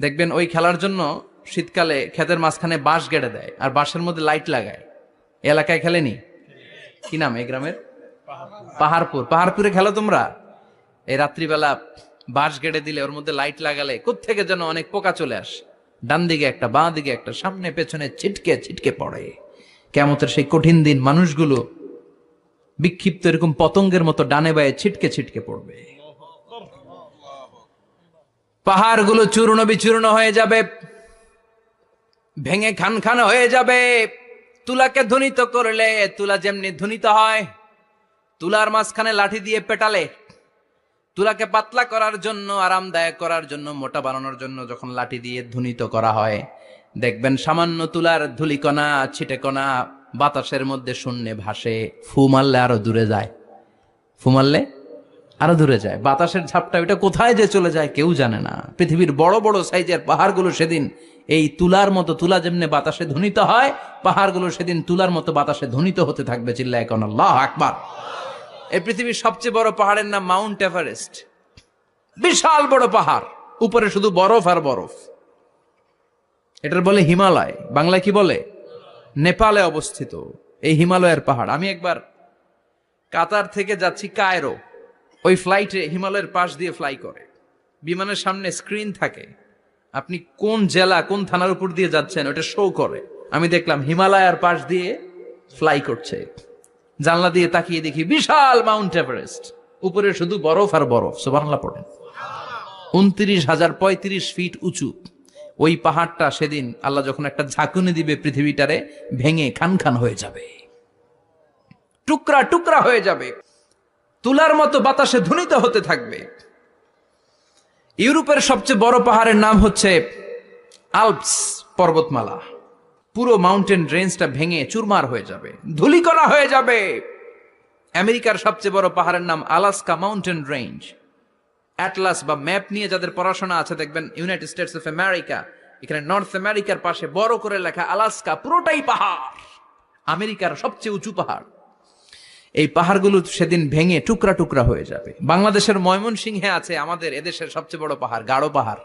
দেখবেন ওই খেলার জন্য শীতকালে ক্ষেতের মাঝখানে বাঁশ গেড়ে দেয় আর বাঁশের মধ্যে লাইট লাগায়। এলাকায় খেলেনি? কি নাম এই গ্রামের? পাহাড়পুর। পাহাড়পুরে খেলো তোমরা? এই রাত্রিবেলা বাঁশ গেড়ে দিলে ওর মধ্যে লাইট লাগালে কোত্থেকে যেন অনেক পোকা চলে আসে, ডান দিকে একটা, বাঁ দিকে একটা, সামনে পেছনে ছিটকে ছিটকে পড়ে। কিয়ামতের সেই কঠিন দিন মানুষগুলো বিক্ষিপ্ত এরকম পতঙ্গের মতো ডানে বায়ে ছিটকে ছিটকে পড়বে। পাহাড়গুলো চূর্ণ বিচূর্ণ হয়ে যাবে, ভেঙে খান খান হয়ে যাবে। তুলাকে ধ্বনিত করলে তুলা যেমনি ধ্বনিত হয়, তুলার মাঝখানে লাঠি দিয়ে পেটালে, তুলাকে পাতলা করার জন্য, আরামদায়ক করার জন্য, মোটা বানানোর জন্য যখন লাঠি দিয়ে ধ্বনিত করা হয়, দেখবেন সামান্য তুলার ধুলিকণা ছিটেকণা বাতাসের মধ্যে শূন্যে ভাসে। ফু মারলে আরো দূরে যায়, ফু মারলে আরো দূরে যায়। বাতাসের ঝাপটা ওইটা কোথায় যে চলে যায় কেউ জানে না। পৃথিবীর বড় বড় সাইজের পাহাড়গুলো সেদিন এই তুলার মতো, তুলা যেমনি বাতাসে ধ্বনিত হয়, পাহাড়গুলো সেদিন তুলার মতো বাতাসে ধ্বনিত হতে থাকবে। চিল্লায় এখন আল্লাহু আকবার। এই পৃথিবীর সবচেয়ে বড় পাহাড়ের নাম মাউন্ট এভারেস্ট। বিশাল বড় পাহাড়, উপরে শুধু বরফ আর বরফ। এটার বলে হিমালয়। বাংলায় কি বলে? নেপালে অবস্থিত এই হিমালয়ের পাহাড়। আমি একবার কাতার থেকে যাচ্ছি কায়রো, ওই ফ্লাইটে হিমালয়ের পাশ দিয়ে ফ্লাই করে, বিমানের সামনে স্ক্রিন থাকে, আপনি কোন জেলা কোন থানার উপর দিয়ে যাচ্ছেন ওটা শো করে। আমি দেখলাম হিমালয়ের পাশ দিয়ে ফ্লাই করছে। জানলা দিয়ে তাকিয়ে দেখি বিশাল মাউন্ট এভারেস্ট, উপরে শুধু বরফ আর বরফ। সুবহানাল্লাহ পড়েন। 29,035 ফিট উঁচু ওই পাহাড়টা সেদিন আল্লাহ যখন একটা ঝাঁকুনি দিবে, পৃথিবীটারে ভেঙে খান খান হয়ে যাবে, টুকরা টুকরা হয়ে যাবে, তুলার মতো বাতাসে ধ্বনিত হতে থাকবে। ইউরোপের সবচেয়ে বড় পাহাড়ের নাম হচ্ছে আল্পস পর্বতমালা। পুরো মাউন্টেন রেঞ্জটা ভেঙে চুরমার হয়ে যাবে, ধূলিকণা হয়ে যাবে। আমেরিকার সবচেয়ে বড় পাহাড়ের নাম আলাস্কা মাউন্টেন রেঞ্জ। অ্যাটলাস বা ম্যাপ নিয়ে যাদের পড়াশোনা আছে দেখবেন ইউনাইটেড স্টেটস অফ আমেরিকা, এখানে নর্থ আমেরিকার পাশে বড় করে লেখা আলাস্কা, পুরোটাই পাহাড়, আমেরিকার সবচেয়ে উঁচু পাহাড়। এই পাহাড়গুলো সেদিন ভেঙে টুকরা টুকরা হয়ে যাবে। বাংলাদেশের ময়মনসিংহে আছে আমাদের এদেশের সবচেয়ে বড় পাহাড়, গাঢ় পাহাড়।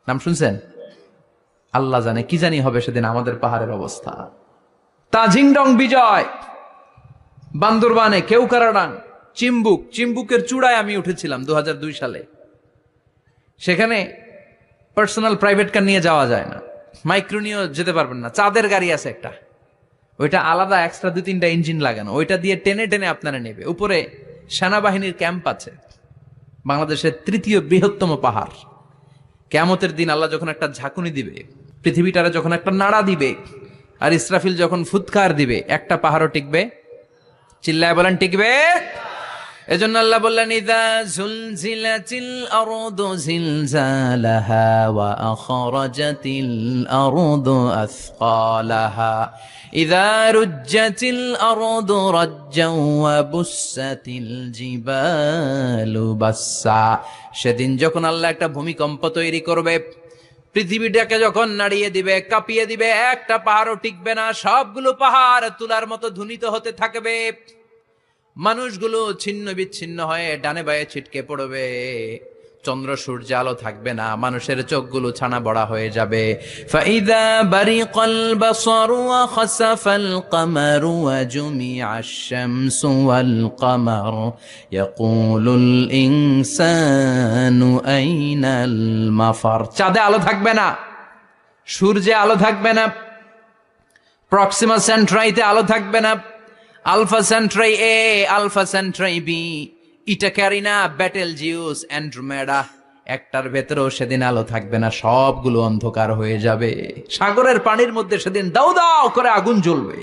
নাম শুনছেন? আল্লাহ জানে কি জানি হবে সেদিন আমাদের পাহাড়ের অবস্থা। তাজিংডং বিজয়, বান্দরবানে কেওক্রাডাং, চিম্বুক, চিম্বুকের চূড়ায় আমি উঠেছিলাম 2002 সালে। সেখানে পার্সোনাল প্রাইভেট কার নিয়ে যাওয়া যায় না, মাইক্রো নিয়েও যেতে পারবেন না। চাঁদের গাড়ি আছে একটা, ওইটা আলাদা এক্সট্রা 2-3টা ইঞ্জিন লাগানো, ওইটা দিয়ে টেনে টেনে আপনারা নেবে। উপরে সেনাবাহিনীর ক্যাম্প আছে। বাংলাদেশের 3য় বৃহত্তম পাহাড়। কিয়ামতের দিন আল্লাহ যখন একটা ঝাঁকুনি দিবে, পৃথিবীটারে যখন একটা নাড়া দিবে, আর ইসরাফিল যখন ফুৎকার দিবে, একটা পাহাড়ও টিকবে? চিল্লায় বলেন টিকবে? এজন্য আল্লাহ বললেন ইযা যুলজিলাতিল আরদু জিলজালাহা ওয়া আখরাজাতিল আরদু আসকালাহা ইযা রুজ্জাতিল আরদু রাজ্জাও ওয়া বুসসাতিল জিবালু বাসসা। সেদিন যখন আল্লাহ একটা ভূমিকম্প তৈরি করবে, পৃথিবীটাকে যখন নাড়িয়ে দিবে, কাঁপিয়ে দিবে, একটা পাহাড়ও টিকবে না, সবগুলো পাহাড় তুলার মতো ধ্বনিত হতে থাকবে। মানুষগুলো ছিন্ন বিচ্ছিন্ন হয়ে ডানে বায়ে ছিটকে পড়বে, চন্দ্র সূর্য আলো থাকবে না, মানুষের চোখগুলো ছানা বড়া হয়ে যাবে। ফাইদা বারিকাল বাসারু ওয়া খাসাফাল কামারু ওয়া জুমিআশ শামসু ওয়াল কামার ইয়াকুলুল ইনসানু আইনাল মাফার। চাঁদে আলো থাকবে না, সূর্যে আলো থাকবে না, প্রক্সিমা সেন্ট্রাইতে আলো থাকবে না, আলফা সেন্ট্রাই এ, আলফা সেন্ট্রাই বি, ইটা ক্যারিনা, ব্যাটেল জিউস, অ্যান্ড্রোমেডা, একটার ভেতরেও সেদিন আলো থাকবে না, সবগুলো অন্ধকার হয়ে যাবে। সাগরের পানির মধ্যে সেদিন দাউ দাউ করে আগুন জ্বলবে।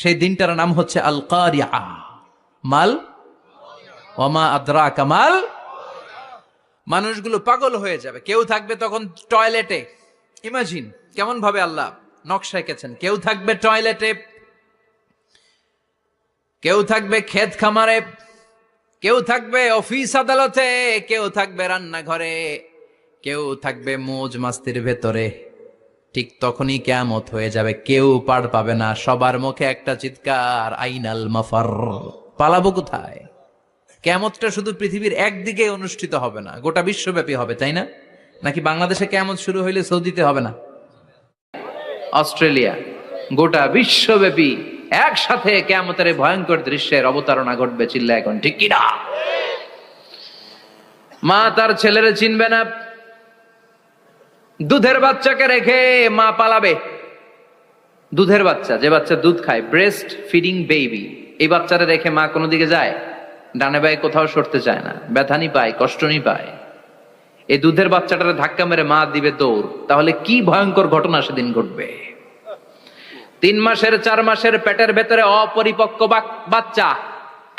সেই দিনটার নাম হচ্ছে আল কারিয়া। মাল ওয়ামা আদরাকা মাল। মানুষগুলো পাগল হয়ে যাবে। কেউ থাকবে তখন টয়লেটে, ইমাজিন কেমন ভাবে আল্লাহ নকশা এঁকেছেন। কেউ থাকবে টয়লেটে, কেউ থাকবে ক্ষেত খামারে, কেউ থাকবে অফিস আদালতে, কেউ থাকবে রান্নাঘরে, কেউ থাকবে মৌজ মাস্তির ভেতরে। ঠিক তখনই কিয়ামত হয়ে যাবে, কেউ পার পাবে না। সবার মুখে একটা চিৎকার, আইনাল মাফার। পালাবো কোথায়? কিয়ামতটা শুধু পৃথিবীর একদিকে অনুষ্ঠিত হবে না, গোটা বিশ্বব্যাপী হবে, তাই না? নাকি বাংলাদেশে কিয়ামত শুরু হইলে সৌদিতে হবে না? অস্ট্রেলিয়া, গোটা বিশ্বব্যাপী একসাথে কিয়ামতের ভয়ঙ্কর দৃশ্যের অবতারণা ঘটবে। চিল্লা এখন ঠিক কিনা? মা তার ছেলেরে চিনবে না, দুধের বাচ্চাকে রেখে মা পালাবে। দুধের বাচ্চা, যে বাচ্চা দুধ খায়, ব্রেস্ট ফিডিং বেবি, এই বাচ্চারা রেখে মা কোনো দিকে যায়? ডানে বায়ে কোথাও সরতে চায় না, ব্যথানি পায়, কষ্টনি পায়। এই দুধের বাচ্চাটারে ধাক্কা মেরে মা দিবে দৌড়। তাহলে কি ভয়ঙ্কর ঘটনা সেদিন ঘটবে। 3 মাসের 4 মাসের পেটের ভেতরে অপরিপক্ক বাচ্চা,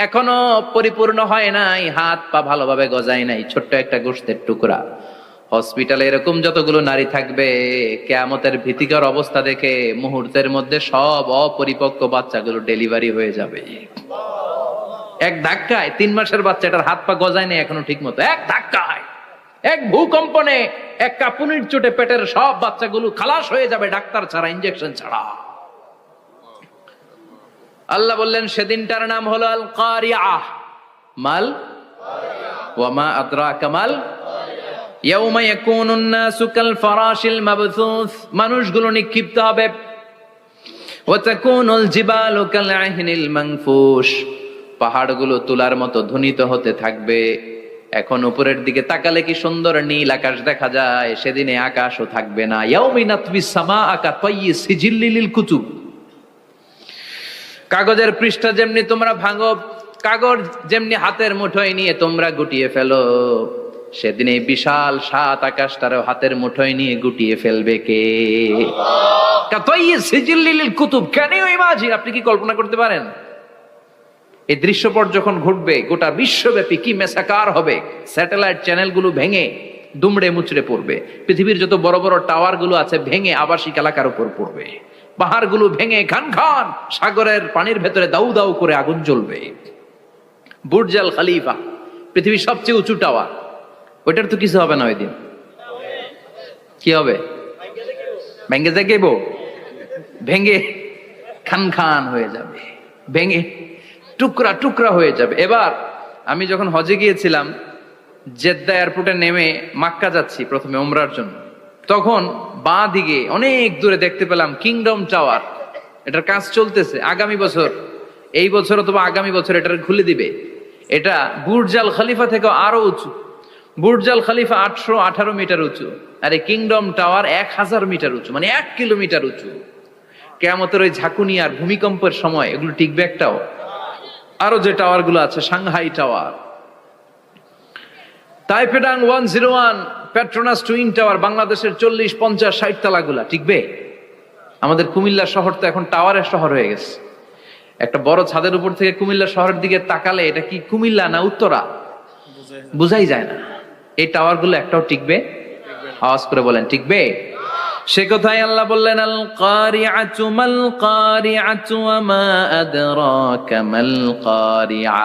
এখনো পরিপূর্ণ হয় নাই, হাত পা ভালোভাবে গজায় নাই, ছোট্ট একটা গোশতের টুকরা। হসপিটালে এরকম যতগুলো নারী থাকবে, কিয়ামতের ভীতিকর অবস্থা দেখে মুহূর্তের মধ্যে সব অপরিপক্ক বাচ্চাগুলো ডেলিভারি হয়ে যাবে। এক ধাক্কায় 3 মাসের বাচ্চাটার হাত পা গজায় নাই এখনো ঠিক মতো, এক ধাক্কায়, এক ভূকম্পনে, এক কাঁপুনির চোটে পেটের সব বাচ্চাগুলো খালাস হয়ে যাবে, ডাক্তার ছাড়া, ইনজেকশন ছাড়া। আল্লাহ বললেন সেদিনটার নাম হলো আল কারিআহ। মাল ওয়া মা আদরাকা মাল ইয়াউমা ইয়াকুনুন নাসু কাল ফারাশিল মাবথুস, মানুষগুলো নিক্ষিপ্ত হবে। ওয়া তাকুনুল জিবালু কাল আহিনিল মানফুশ, পাহাড়গুলো তুলার মতো ধ্বনিত হতে থাকবে। এখন উপরের দিকে তাকালে কি সুন্দর নীল আকাশ দেখা যায়, সেদিনে আকাশও থাকবে না। ইয়াউমিন নাতবিস সামাআ কাতায়্যি সিজিল্লিল লিল কুতুব, কাগজের পৃষ্ঠা যেমনি তোমরা ভাঙো, কাগজ যেমনি হাতের মুঠোয় নিয়ে তোমরা গুটিয়ে ফেলো, সেদিন এই বিশাল 7 আকাশটারও হাতের মুঠোয় নিয়ে গুটিয়ে ফেলবে কে? কাতায়্যি সিজিল্লিল লিল কুতুব। Can you imagine? আপনি কি কল্পনা করতে পারেন এই দৃশ্যপট যখন ঘটবে গোটা বিশ্বব্যাপী কি মেসাকার হবে? স্যাটেলাইট চ্যানেলগুলো ভেঙে দুমড়ে মুচড়ে পড়বে, পৃথিবীর যত বড় বড় টাওয়ার গুলো আছে ভেঙে আবাসিক এলাকার উপর পড়বে, পাহাড়গুলো ভেঙে খান খান, সাগরের পানির ভেতরে দাউ দাউ করে আগুন জ্বলবে। বুর্জ আল খলিফা, পৃথিবীর সবচেয়ে উঁচু টাওয়ার, ওইটার তো কিছু হবে না ওই দিন। কি হবে? ভেঙে যাইব, ভেঙে খান খান হয়ে যাবে, ভেঙে টুকরা টুকরা হয়ে যাবে। এবার আমি যখন হজে গিয়েছিলাম, জেদ্দা এয়ারপোর্টে নেমে মক্কা যাচ্ছি প্রথমে উমরার জন্য, তখন বাঁ দিকে অনেক দূরে দেখতে পেলাম কিংডম টাওয়ার। এটার কাজ চলতেছে, আগামী বছর, এই বছর অথবা আগামী বছর এটা খুলে দিবে। এটা বুর্জ আল খলিফা থেকে আরো উঁচু। বুর্জ আল খলিফা 818 মিটার উঁচু, আর এই কিংডম টাওয়ার 1000 মিটার উঁচু, মানে 1 কিলোমিটার উঁচু। কিয়ামতের ওই ঝাঁকুনি আর ভূমিকম্পের সময় এগুলো টিকবে একটাও? আরো যে টাওয়ার গুলো আছে, সাংহাই টাওয়ার, তাইপেডাং 101, পেট্রোনাস টুইন টাওয়ার, বাংলাদেশের 40, 50, 60 তালাগুলা টিকবে? আমাদের কুমিল্লা শহর তো এখন টাওয়ারের শহর হয়ে গেছে। একটা বড় ছাদের উপর থেকে কুমিল্লা শহরের দিকে তাকালে এটা কি কুমিল্লা না উত্তরা বুঝাই যায় না। এই টাওয়ার গুলো একটাও টিকবে? আওয়াজ করে বলেন টিকবে? সে কথাই আল্লাহ বললেন আল কারিআতু মাল কারিআতু ওয়া মা আদরাকা মাল কারিআ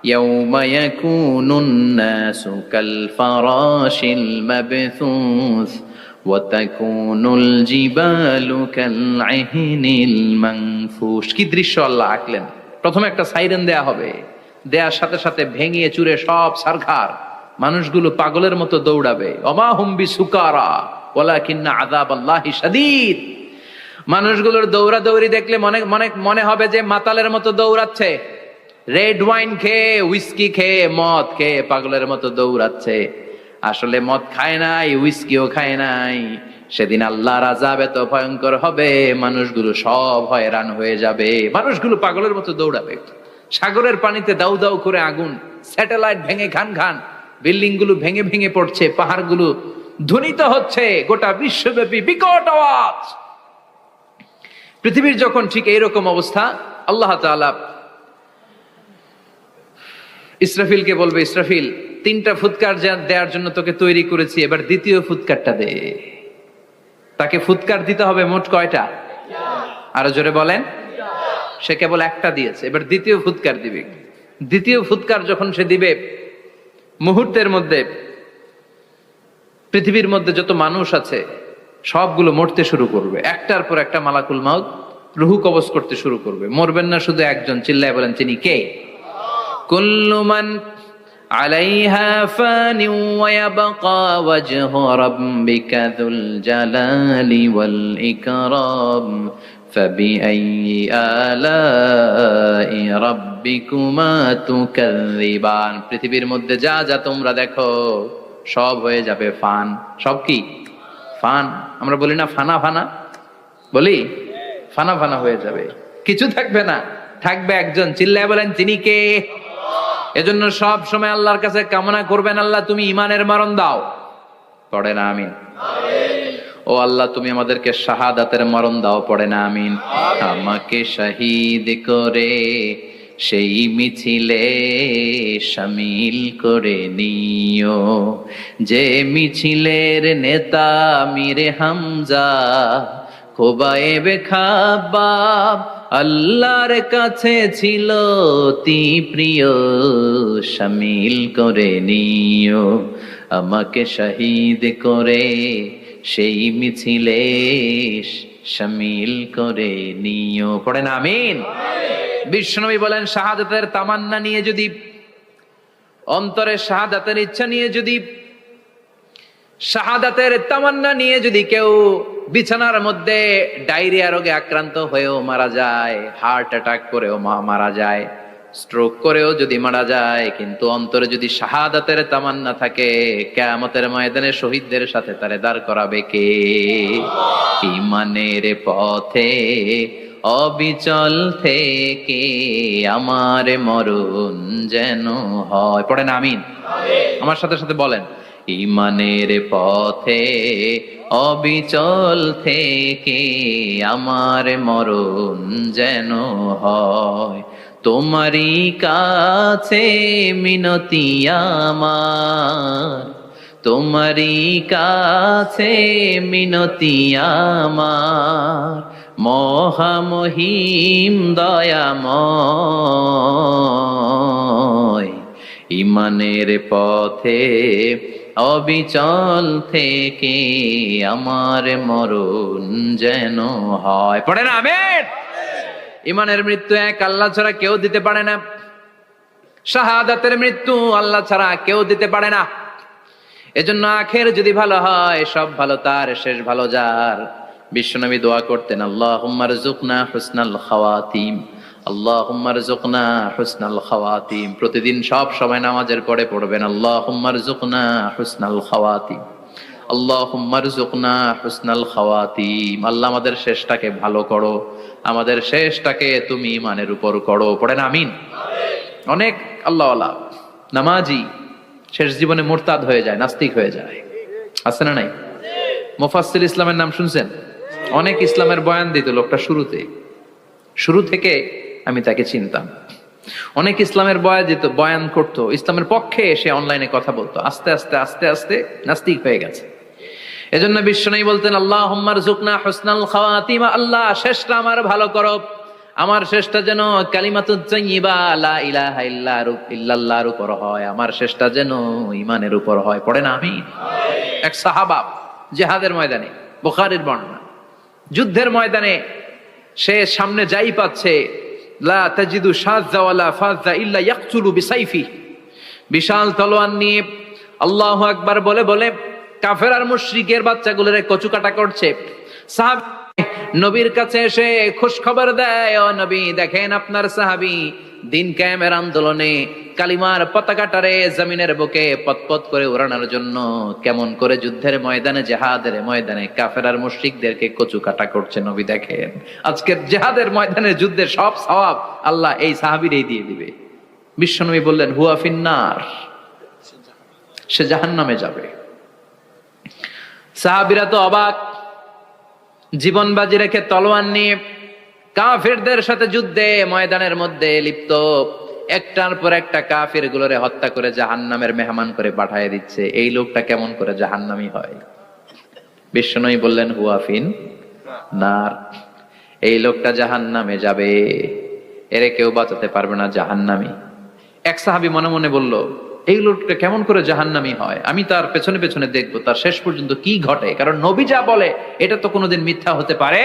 ইয়াউমা ইয়াকুনুন নাসু কাল ফারাশিল মাবথুস ওয়া তাকুনুল জিবালু কাল আহিনিল মানফুশ। কি দৃশ্য আল্লাহ আঁকলেন! প্রথমে একটা সাইরেন দেয়া হবে, দেয়ার সাথে সাথে ভেঙে চুরে সব সারখার, মানুষগুলো পাগলের মতো দৌড়াবে। ওমা হুম বিসুকারা ওয়ালাকিন্না আযাবাল্লাহি শাদীদ। মানুষগুলোর দৌড়াদৌড়ি দেখলে মনে হবে যে মাতালের মতো দৌড়াচ্ছে, রেড ওয়াইন খেয়ে, হুইস্কি খেয়ে, মদ খেয়ে পাগলের মতো দৌড়াচ্ছে। আসলে মদ খায় নাই, হুইস্কিও খায় নাই। সেদিন আল্লাহর আযাব এত ভয়ঙ্কর হবে, মানুষগুলো সব হয়রান হয়ে যাবে, মানুষগুলো পাগলের মতো দৌড়াবে। সাগরের পানিতে দাউ দাউ করে আগুন, স্যাটেলাইট ভেঙে খান খান, বিল্ডিং গুলো ভেঙে ভেঙে পড়ছে, পাহাড়গুলো ধ্বনিত হচ্ছে, গোটা বিশ্বব্যাপী বিকট আওয়াজ। পৃথিবীর যখন ঠিক এইরকম অবস্থা, আল্লাহ তাআলা ইসরাফিলকে বলবে, ইসরাফিল 3টা ফুৎকার দেওয়ার জন্য তোকে তৈরি করেছি, এবার দ্বিতীয় ফুৎকারটা দে। তাকে ফুৎকার দিতে হবে মোট কয়টা? আরো জোরে বলেন। সে কেবল একটা দিয়েছে, এবার দ্বিতীয় ফুৎকার দিবে। দ্বিতীয় ফুৎকার যখন সে দিবে, মুহূর্তের মধ্যে পৃথিবীর মধ্যে যত মানুষ আছে সবগুলো মরতে শুরু করবে, একটার পর একটা মালাকুল মাউত রুহু কবজ করতে শুরু করবে। মরবেন না শুধু একজন, চিল্লায় বলেন তিনি কে? কুল্লু মান আলাইহা ফানি ওয়া ইয়াবকা ওয়াজহু রাব্বিকা যুল জালালি ওয়াল ইকরাম ফাবিআইয়ি আলাই রাব্বিকুমা তুকাযযিবান। পৃথিবীর মধ্যে যা যা তোমরা দেখো সব হয়ে যাবে ফান। সব কি ফান? আমরা বলি না ফানা ফানা, বলি ফানা ফানা হয়ে যাবে, কিছু থাকবে না, থাকবে একজন। চিল্লায় বলেন তিনি কে? এজন্য সব সময় আল্লাহর কাছে কামনা করবেন, আল্লাহ তুমি ঈমানের মরণ দাও। পড়ে না আমিন? ও আল্লাহ তুমি আমাদেরকে শাহাদাতের মরণ দাও। পড়ে না আমিন? আমাকে শহীদ করে সেই মিছিলে শামিল করে নিও, যে মিছিলের নেতা মীরে হামজা খোবায়েবে খাব্বাব আল্লাহর কাছে ছিল অতি প্রিয়, শামিল করে নিও। আমাকে শহীদ করে সেই মিছিলে শামিল করে নিও। পড়েন আমিন? বিশ্বনবী বলেন শাহাদাতের তামান্না নিয়ে যদি, অন্তরে শাহাদাতের ইচ্ছা নিয়ে যদি, শাহাদাতের তামান্না নিয়ে যদি কেউ বিছানার মধ্যে ডায়রিয়া রোগে আক্রান্ত হয়েও মারা যায়, হার্ট অ্যাটাক করেও মারা যায়, স্ট্রোক করেও যদি মারা যায়, কিন্তু অন্তরে যদি শাহাদাতের তামান্না থাকে, কিয়ামতের ময়দানে শহীদদের সাথে তারে দাঁড় করাবে কে? ঈমানের পথে অবিচল থেকে আমার মরণ যেন হয়। পড়েন আমিন? আমার সাথে সাথে বলেন, ঈমানের পথে অবিচল থেকে আমার মরণ যেন হয়। তোমারই কাছে মিনতি আমার, তোমারই কাছে মিনতি আমার, মহামহিম দয়াময়। ঈমানের পথে অবিচল থেকে আমার মরণ যেন হয়। পড়ে না আমিন? ঈমানের মৃত্যু এক আল্লাহ ছাড়া কেউ দিতে পারে না, শাহাদাতের মৃত্যু আল্লাহ ছাড়া কেউ দিতে পারে না। এজন্য আখের যদি ভালো হয়, সব ভালো তার, শেষ ভালো যার। বিশ্বনবী দোয়া করতেন, আল্লাহুম্মা রযুকনা হুসনাল খাওয়াতিম, আল্লাহুম্মা রযুকনা হুসনাল খাওয়াতিম। প্রতিদিন সব সময় নামাজের পরে পড়বেন, আল্লাহুম্মা রযুকনা হুসনাল খাওয়াতিম, আল্লাহুম্মা রযুকনা হুসনাল খাওয়াতিম। আল্লাহ আমাদের শেষটাকে ভালো করো, আমাদের শেষটাকে তুমি ঈমানের উপর করো। পড়েন আমিন? অনেক আল্লাহওয়ালা নামাজি শেষ জীবনে মুরতাদ হয়ে যায়, নাস্তিক হয়ে যায়, আছে না নাই? মুফাসসির ইসলামের নাম শুনছেন? অনেক ইসলামের বয়ান দিত লোকটা শুরু থেকে আমি তাকে চিনতাম। অনেক ইসলামের বয়ান করতো, ইসলামের পক্ষে এসে অনলাইনে কথা বলতো। আস্তে আস্তে আস্তে আস্তে নাস্তিক হয়ে গেছে। এজন্য বিশ্বনবী বলতেন, আল্লাহুম্মা রযুকনা হুসনাল খাওয়াতিম, আল্লাহ শেষটা আমার ভালো করো, আমার শেষটা যেন কালিমাতুত তাইয়্যিবা লা ইলাহা ইল্লাল্লাহর উপর হয়, আমার শেষটা যেন ঈমানের উপর হয়। পড়েন আমিন? এক সাহাবা জিহাদের ময়দানে, বুখারীর বর্ণনা, যুদ্ধের ময়দানে সে সামনে যাই পাচ্ছে, লা তাজিদু শাযযা ওয়ালা ফাযযা ইল্লা ইয়াকতুলু বিসাইফি, বিশাল তলোয়ার নিয়ে আল্লাহু আকবার বলে বলে কাফের আর মুশরিকের বাচ্চাগুলোরে কচুকাটা করছে। সাহাবী নবীর কাছে এসে খুশ খবর দেয়, ও নবী দেখেন আপনার সাহাবী দিন কায়েমের আন্দোলনে কালিমার পতাকাটারে জমিনের বুকে পতপত করে উড়ানোর জন্য কেমন করে যুদ্ধের ময়দানে, জিহাদের ময়দানে কাফের আর মুশরিকদেরকে কচুকাটা করছে। নবী দেখেন আজকের জিহাদের ময়দানে যুদ্ধের সব সওয়াব আল্লাহ এই সাহাবীরই দিয়ে দিবে। বিশ্বনবী বললেন, হুয়া ফিন্নার, সে জাহান্নামে যাবে। সাহাবীরা তো অবাক, জীবন বাজি রেখে তলোয়ার নিয়ে কাফেরদের সাথে যুদ্ধে ময়দানের মধ্যে লিপ্ত, একটার পর একটা কাফের গুলোরে হত্যা করে জাহান্নামের মেহমান করে পাঠিয়ে দিচ্ছে। এই লোকটা কেমন করে জাহান্নামী হয়? বিশ্বনবী বললেন, হুয়া ফিন নার, এই লোকটা জাহান্নামে যাবে, এরে কেউ বাঁচাতে পারবে না, জাহান্নামী। এক সাহাবী মনে মনে বলল, এই লোকটা কেমন করে জাহান্নামী হয়, আমি তার পেছনে পেছনে দেখবো তার শেষ পর্যন্ত কি ঘটে, কারণ নবী যা বলে এটা তো কোনোদিন মিথ্যা হতে পারে।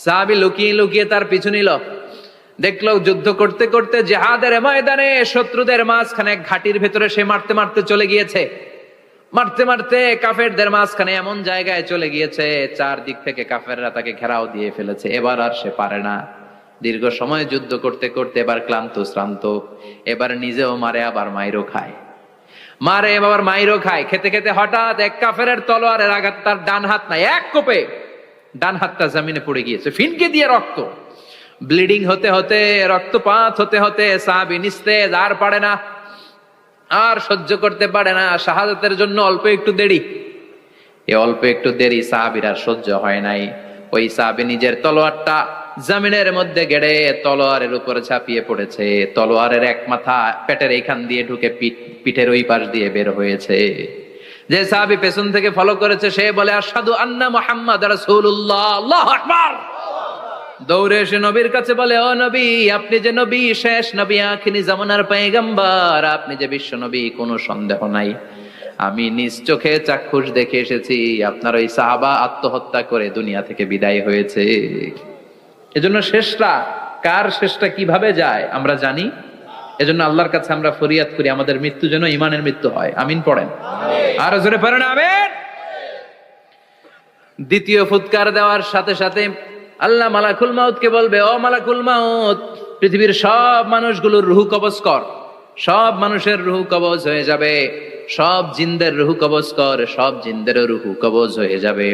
সাহাবী লুকিয়ে লুকিয়ে তার পিছু নিল, দেখলো যুদ্ধ করতে করতে জিহাদের ময়দানে শত্রুদের মাঝখানে ঘাটির ভেতরে সে মারতে মারতে চলে গিয়েছে। মারতে মারতে কাফেরদের মাঝখানে এমন জায়গায় চলে গিয়েছে, চারদিক থেকে কাফেররা তাকে ঘেরাও দিয়ে ফেলেছে। এবার আর সে পারে না। দীর্ঘ সময় যুদ্ধ করতে করতে এবার ক্লান্ত শ্রান্ত, এবার নিজেও মারে আবার মাইরও খায়, মারে আবার মাইরও খায়। খেতে খেতে হঠাৎ এক কাফেরের তলোয়ারের আঘাত তার ডান হাত নাই, এক কোপে ডান হাতটা জমিনে পড়ে গিয়েছে, ফিনকে দিয়ে রক্ত, ব্লিডিং হতে হতে, রক্তপাত হতে হতে সাহাবী নিস্তেজ, আর পারে না, আর সহ্য করতে পারে না। শাহাদাতের জন্য অল্প একটু দেরি, এই অল্প একটু দেরি সাহাবীর আর সহ্য হয় নাই। ওই সাহাবী নিজের তলোয়ারটা জমিনের মধ্যে গেড়ে তলোয়ারের উপরে ঝাঁপিয়ে পড়েছে। তলোয়ারের এক মাথা পেটের এইখান দিয়ে ঢুকে পিঠের ওই পাশ দিয়ে বের হয়েছে। যে সাহাবী পেছন থেকে ফলো করেছে সে বলে আশহাদু আন্না মুহাম্মাদ রাসূলুল্লাহ, আল্লাহু আকবার। দৌড়ে এসে নবীর কাছে বলে, ও নবী, আপনি যে নবী, শেষ নবী, আখিরি জামানার পয়গম্বর, আপনি যে বিশ্ব নবী, কোনো সন্দেহ নাই। আমি নিজ চোখে চাক্ষুষ দেখে এসেছি আপনার ওই সাহাবা আত্মহত্যা করে দুনিয়া থেকে বিদায় হয়েছে। এজন্য শেষটা কার, শেষটা কিভাবে যায় আমরা জানি। এজন্য আল্লাহর কাছে আমরা ফরিয়াদ করি আমাদের মৃত্যু যেন ঈমানের মৃত্যু হয়। আমিন পড়েন, আর জোরে পড়েন আমিন। দ্বিতীয় ফুৎকার দেওয়ার সাথে সাথে আল্লাহ মালাকুল মাউতকে বলবে, ও মালাকুল মাউত, পৃথিবীর সব মানুষগুলোর রুহু কবজ কর। সব মানুষের রুহু কবজ হয়ে যাবে, সব জিনদের রুহু কবজ কর, সব জিনদেরও রুহু কবজ হয়ে যাবে।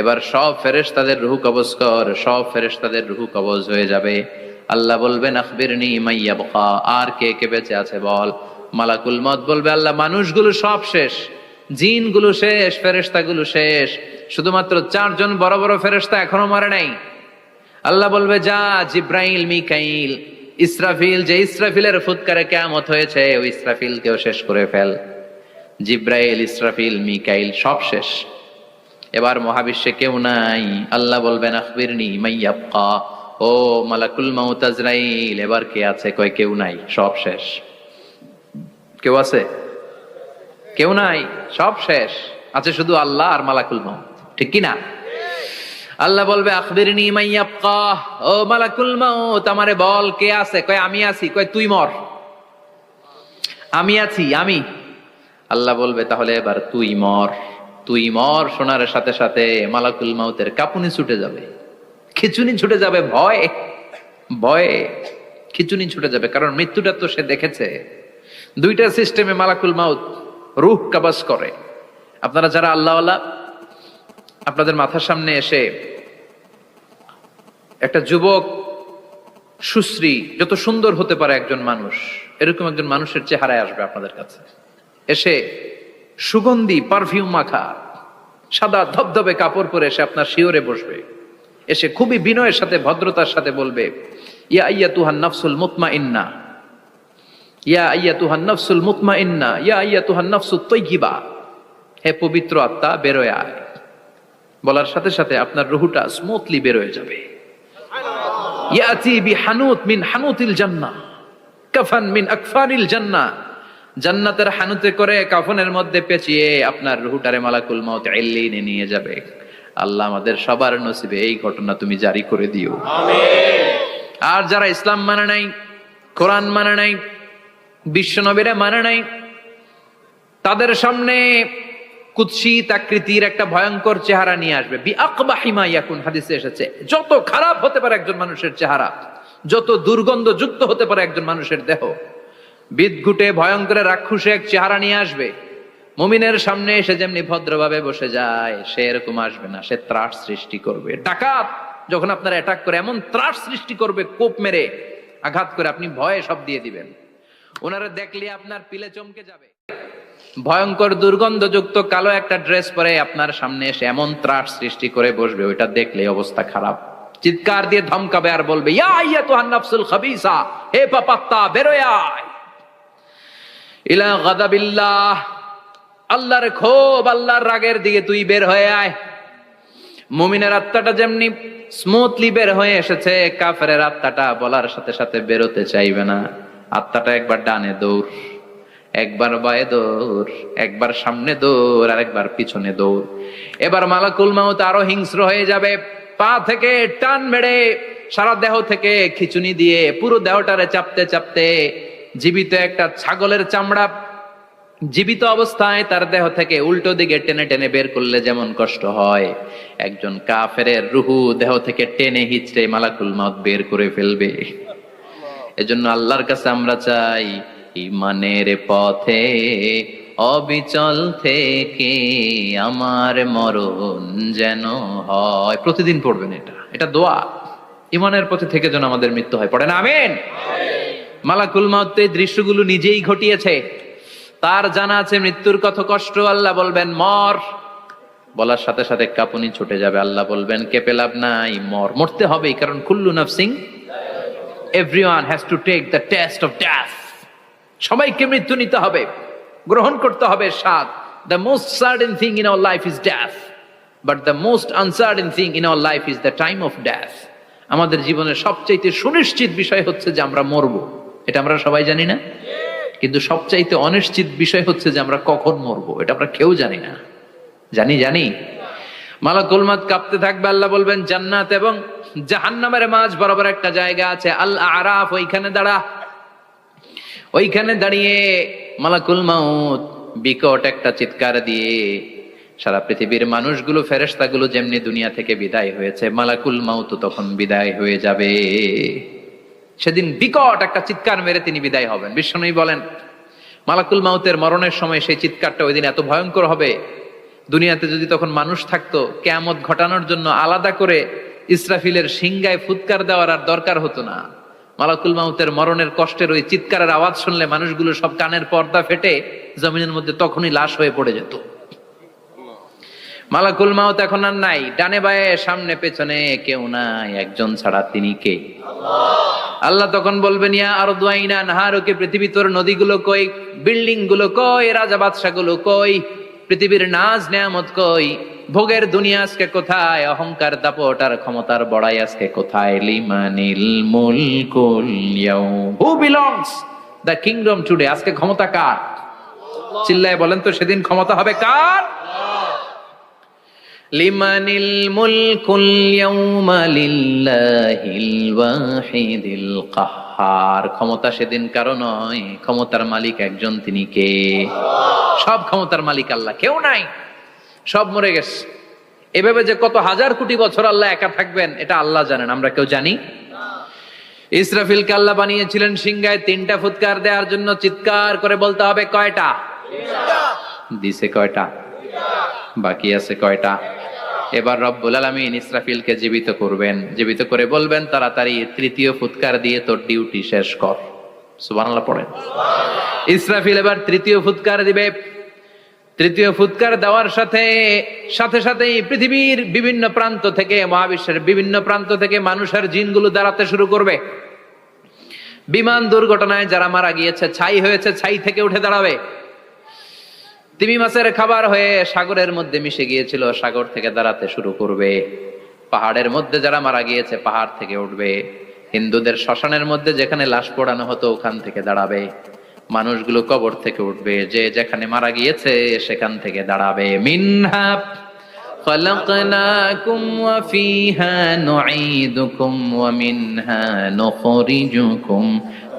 এবার সব ফেরেশতাদের রুহু কবজ কর, সব ফেরেশতাদের রুহু কবজ হয়ে যাবে। আল্লাহ বলবেন আখবিরনি মাইয়া বকা, আর কে কে বেঁচে আছে বল। মালাকুল মউত বলবে, আল্লাহ মানুষগুলো সব শেষ, জিনগুলো শেষ, ফেরেশতাগুলো শেষ, শুধুমাত্র 4 জন বড় বড় ফেরেশতা এখনো মরে নাই। আল্লাহ বলবে, যা জিব্রাইল, মিকাইল, ইসরাফিল, যে ইসরাফিলের ফুৎকারে কিয়ামত হয়েছে ওই ইসরাফিলকেও শেষ করে ফেল। জিব্রাইল, ইসরাফিল, মিকাইল সব শেষ। এবার মহাবিশ্বে কেউ নাই। আল্লাহ বলবেন আখবিরনি মাইয়াবকা, ও মালাকুল মাউত আজরাইল, এবার কে আছে? কয় কেউ নাই, সব শেষ। কেউ আছে? কেউ নাই, সব শেষ। আছে শুধু আল্লাহ আর মালাকুল মাউত, ঠিক কি না? আল্লাহ বলবে আখবিরনি মাইয়াবকা, ও মালাকুল মাউত আমারে বল কে আছে? কয় আমি আছি। কয় তুই মর। আমি আছি, আমি। আল্লাহ বলবে তাহলে এবার তুই মর। তুই মর শোনার সাথে সাথে মালাকুল মাউতের কাঁপুনি ছুটে যাবে, খিচুনি ছুটে যাবে, ভয় ভয়ে খিচুনি ছুটে যাবে। কারণ মৃত্যুটা তো সে দেখেছে। দুইটা সিস্টেমে মালাকুল মাউত রূহ কবজ করে। আপনারা যারা আল্লাহওয়ালা, আপনাদের মাথার সামনে এসে একটা যুবক, সুশ্রী, যত সুন্দর হতে পারে একজন মানুষ, এরকম একজন মানুষের চেহারায় আসবে আপনাদের কাছে। এসে সুগন্ধি পারফিউম মাখা সাদা ধবধবে কাপড় পরে এসে আপনার শিওরে বসবে। এসে খুবই বিনয়ের সাথে, ভদ্রতার সাথে বলবে, ইয়া আইয়াতুহান নাফসুল মুতমাইন্না, ইয়া আইয়াতুহান নাফসুল মুতমাইন্না, ইয়া আইয়াতুহান নাফসুত তাইয়্যিবা, হে পবিত্র আত্মা বেরোয় আয়। বলার সাথে সাথে আপনার রুহুটা স্মুথলি বেরোয় যাবে। ইয়াতি বিহানুত মিন হানুতিল জান্নাহ, কাফান মিন আকফানিল জান্নাহ, জান্নাতের হানুতে করে কাফনের মধ্যে পেঁচিয়ে আপনার রুহুটারে মালাকুল মাউত ইল্লিনে নিয়ে যাবে। আল্লাহ আমাদের সবার নসিবে এই ঘটনা তুমি জারি করে দিও, আমিন। আর যারা ইসলাম মানে নাই, কোরআন মানে নাই, বিশ্ব নবীরা মানে নাই, তাদের সামনে কুৎসিত আকৃতির একটা ভয়ঙ্কর চেহারা নিয়ে আসবে। বিআকবাহি মা ইয়াকুন, হাদিসে এসেছে, যত খারাপ হতে পারে একজন মানুষের চেহারা, যত দুর্গন্ধ যুক্ত হতে পারে একজন মানুষের দেহ, বিদঘুটে ভয়ঙ্কর রাক্ষসে এক চেহারা নিয়ে আসবে। মুমিনের সামনে এসে যেমনি ভদ্রভাবে বসে যায়, সে এরকম আসবে না। সে ত্রাস সৃষ্টি করবে। ডাকাত যখন আপনার অ্যাটাক করে এমন ত্রাস সৃষ্টি করবে, কোপ মেরে আঘাত করে আপনি ভয়ে সব দিয়ে দিবেন। ওনারা দেখলে আপনার পিলে চমকে যাবে। ভয়ঙ্কর দুর্গন্ধযুক্ত কালো একটা ড্রেস পরে আপনার সামনে এসে এমন ত্রাস সৃষ্টি করে বসবে, ওইটা দেখলে অবস্থা খারাপ। চিৎকার দিয়ে ধমকাবে আর বলবে, ইয়া আইয়াতুহান নাফসুল খাবিসা, হে পাপাত্তা বেরোয় আয় ইলা গাদাবিল্লাহ, আল্লাহর ক্ষোভ, আল্লাহর রাগের দিকে তুই বের হয়ে আয়। মুমিনের আত্মাটা যেমনি স্মুথলি বের হয়ে এসেছে, কাফেরের আত্মাটা বলার সাথে সাথে বেরোতে চাইবে না। আত্মাটা একবার ডানে দৌড়, একবার বায়ে দৌড়, একবার সামনে দৌড়, আর একবার পিছনে দৌড়। এবার মালাকুল মাউত আরো হিংস্র হয়ে যাবে। পা থেকে টান মেরে সারা দেহ থেকে খিচুনি দিয়ে পুরো দেহটারে চাপতে চাপতে জীবিত একটা ছাগলের চামড়া জীবিত অবস্থায় তার দেহ থেকে উল্টো দিকে টেনে টেনে বের করলে যেমন কষ্ট হয়, একজন কাফেরের রুহু দেহ থেকে টেনে হিচড়ে মালাকুল মউত বের করে ফেলবে। এজন্য আল্লাহর কাছে আমরা চাই, ঈমানের পথে অবিচল থেকে আমার মরণ যেন হয়। প্রতিদিন পড়বেন এটা দোয়া। ঈমানের পথে থেকে যেন আমাদের মৃত্যু হয়, পড়েন আমিন। মালাকুল মউত এই দৃশ্যগুলো নিজেই ঘটিয়েছে, তার জানা আছে মৃত্যুর কত কষ্ট। আল্লাহ বলবেন মর, বলার সাথে সাথে কাঁপুনি ছুটে যাবে। আল্লাহ বলবেন কেঁপে লাভ নাই, মর, মরতে হবেই, কারণ কুল্লু নাফসিন, everyone has to take the test of death. সবাইকে মৃত্যু নিতে হবে, গ্রহণ করতে হবে স্বাদ। The most certain thing in our life is death, but the most uncertain thing in our life is the time of death. আমাদের জীবনের সবচাইতে সুনিশ্চিত বিষয় হচ্ছে যে আমরা মরবো, এটা আমরা সবাই জানি না, কিন্তু সবচাইতে অনিশ্চিত বিষয় হচ্ছে যে আমরা কখন মরবো, এটা আমরা কেউ জানি না। জানি মালাকুল মউত কাঁপতে থাকবে। আল্লাহ বলবেন জান্নাত এবং জাহান্নামের মাঝ বরাবর একটা জায়গা আছে, আল আরাফ, ওইখানে দাঁড়া। ওইখানে দাঁড়িয়ে মালাকুল মউত বিকট একটা চিৎকার দিয়ে সারা পৃথিবীর মানুষগুলো, ফেরেশতাগুলো যেমনি দুনিয়া থেকে বিদায় হয়েছে, মালাকুল মউত তখন বিদায় হয়ে যাবে। সেদিন বিকট একটা চিৎকার মেরে তিনি বিদায় হবেন। বিশ্বনবী বলেন মালাকুল মউতের মরণের সময় সেই চিৎকারটা ওই দিন এত ভয়ঙ্কর হবে, দুনিয়াতে যদি তখন মানুষ থাকতো, কিয়ামত ঘটানোর জন্য আলাদা করে ইসরাফিলের সিংগায় ফুৎকার দেওয়ার আর দরকার হতো না। মালাকুল মউতের মরণের কষ্টের ওই চিৎকারের আওয়াজ শুনলে মানুষগুলো সব কানের পর্দা ফেটে জমিনের মধ্যে তখনই লাশ হয়ে পড়ে যেত। মালাকুল মউত এখন আর নাই, ডানে বায়ে সামনে পেছনে কেউ নাই, একজন ছাড়া, তিনি কে? আল্লাহ তখন বলবেন ইয়া আরদু আইনা নাহারুকে, পৃথিবী তোর নদীগুলো কই, বিল্ডিং গুলো কই, রাজা বাদশা গুলো কই, পৃথিবীর নাজ নেয়ামত কই, ভোগের দুনিয়া আজকে কোথায়, অহংকার দাপট আর ক্ষমতার বড়াই আজকে কোথায়? লিমানিল মুলকুল ইয়াউম, who belongs the kingdom today, আজকে ক্ষমতা কার? চিল্লায় বলেন তো সেদিন ক্ষমতা হবে কার? লিমানিল মুলকুল ইয়াউমা লিল্লাহিল ওয়াহিদিল কাহ্হার, ক্ষমতা সেদিন কারো নয়, ক্ষমতার মালিক একজন, তিনি কে? সব ক্ষমতার মালিক আল্লাহ, কেউ নাই, সব মরে গেছে। এভাবে যে কত হাজার কোটি বছর আল্লাহ একা থাকবেন এটা আল্লাহ জানেন, আমরা কেউ জানি? ইসরাফিলকে আল্লাহ বানিয়েছিলেন সিংহায় 3টা ফুৎকার দেওয়ার জন্য, চিৎকার করে বলতে হবে কয়টা? দিছে কয়টা? বাকি আছে কয়টা? এবার রব্বুল আলামিন ইসরাফিলকে জীবিত করবেন, জীবিত করে বলবেন তাড়াতাড়ি 3য় ফুৎকার দিয়ে তোর ডিউটি শেষ কর। সুবহানাল্লাহ পড়েন। ইসরাফিল এবার 3য় ফুৎকার দিবে। 3য় ফুৎকার দেওয়ার সাথে সাথেই পৃথিবীর বিভিন্ন প্রান্ত থেকে, মহাবিশ্বের বিভিন্ন প্রান্ত থেকে মানুষের জিনগুলো দাঁড়াতে শুরু করবে। বিমান দুর্ঘটনায় যারা মারা গিয়েছে, ছাই হয়েছে, ছাই থেকে উঠে দাঁড়াবে। তিমি মাছের খাবার হয়ে সাগরের মধ্যে মিশে গিয়েছিল, সাগর থেকে দাঁড়াতে শুরু করবে। পাহাড়ের মধ্যে যারা মারা গিয়েছে, পাহাড় থেকে উঠবে। হিন্দুদের শ্মশানের মধ্যে যেখানে লাশ পোড়ানো হতো, ওখান থেকে দাঁড়াবে। মানুষগুলো কবর থেকে উঠবে, যে যেখানে মারা গিয়েছে সেখান থেকে দাঁড়াবে। মিনহা খালাকনাকুম ওয়া ফিহা নুঈদুকুম ওয়া মিনহা নুখরিজুকুম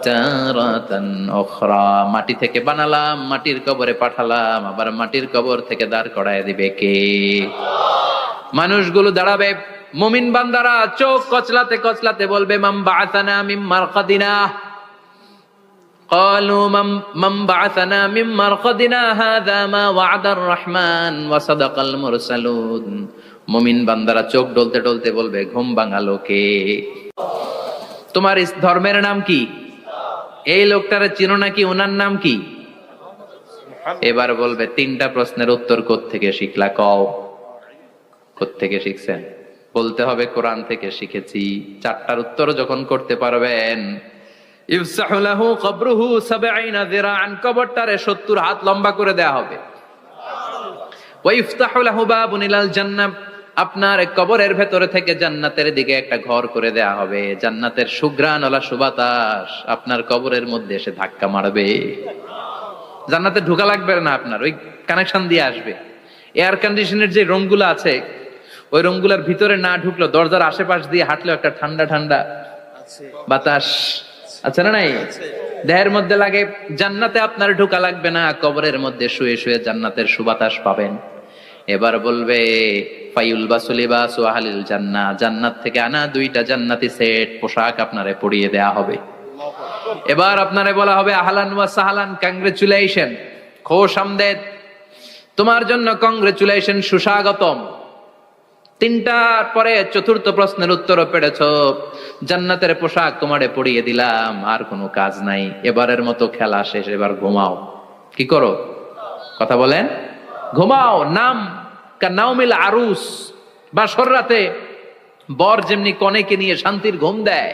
তারাতান উখরা, মাটি থেকে বানালাম, মাটির কবরে পাঠালাম, আবার মাটির কবর থেকে দাঁড় করায় দিবে কে? মানুষগুলো দাঁড়াবে। মুমিন বান্দারা চোখ কচলাতে কচলাতে বলবে মান বাআসানা মিন মারকাদিনা, قالوا من بعثنا من مرقدنا هذا ما وعد الرحمن وصدق المرسلون। মুমিন বান্দারা চোখ ডলতে ডলতে বলবে ঘুম ভাঙালো কে? তোমার ধর্মের নাম কি? এই লোকটারে চিনো নাকি? ওনার নাম কি? এবার বলবে 3টা প্রশ্নের উত্তর কোত্থেকে শিখলা? কও কোত্থেকে শিখছেন? বলতে হবে কোরআন থেকে শিখেছি। 4টার উত্তর যখন করতে পারবেন, ইফসাহু লাহু কবরুহু 70 যিরাআন, কবরটারে 70 হাত লম্বা করে দেয়া হবে। ওয়া ইফতাহু লাহু বাবুন ইলাল জান্নাহ, আপনার কবরের ভেতরে থেকে জান্নাতের দিকে একটা ঘর করে দেয়া হবে। জান্নাতের সুঘ্রাণওয়ালা সুবাতাস আপনার কবরের মধ্যে এসে ধাক্কা মারবে। জান্নাতে ঢোকা লাগবে না আপনার, ওই কানেকশন দিয়ে আসবে। এয়ার কন্ডিশনের যে রুমগুলো আছে ওই রুমগুলোর ভিতরে না ঢুকলো, দরজার আশেপাশ দিয়ে হাঁটলেও একটা ঠান্ডা ঠান্ডা বাতাস আছে না নাই? দেহের মধ্যে লাগে। জান্নাতে আপনার ঢোকা লাগবে না, কবরের মধ্যে শুয়ে শুয়ে জান্নাতের সুবাতাস পাবেন। এবার বলবে ফায়ুলবাসু লিবাসু আহলিল জান্নাহ, জান্নাত থেকে আনা 2টা জান্নাতি সেট পোশাক আপনারে পরিয়ে দেয়া হবে। এবার আপনারে বলা হবে আহলান ওয়া সাহলান, কংগ্রেচুলেশন, খোশ আমদেদ, তোমার জন্য কংগ্রেচুলেশন, সুস্বাগতম। 3টার পরে 4র্থ প্রশ্নের উত্তরও পেরেছো, জান্নাতের পোশাক তোমারে পরিয়ে দিলাম, আর কোনো কাজ নাই, এবারের মতো খেলা শেষ, এবার ঘুমাও। কি করো? কথা বলেন। ঘুমাও। নাম কানাউমিল আরুস, বাসর রাতে বর যেমনি কনেকে নিয়ে শান্তির ঘুম দেয়,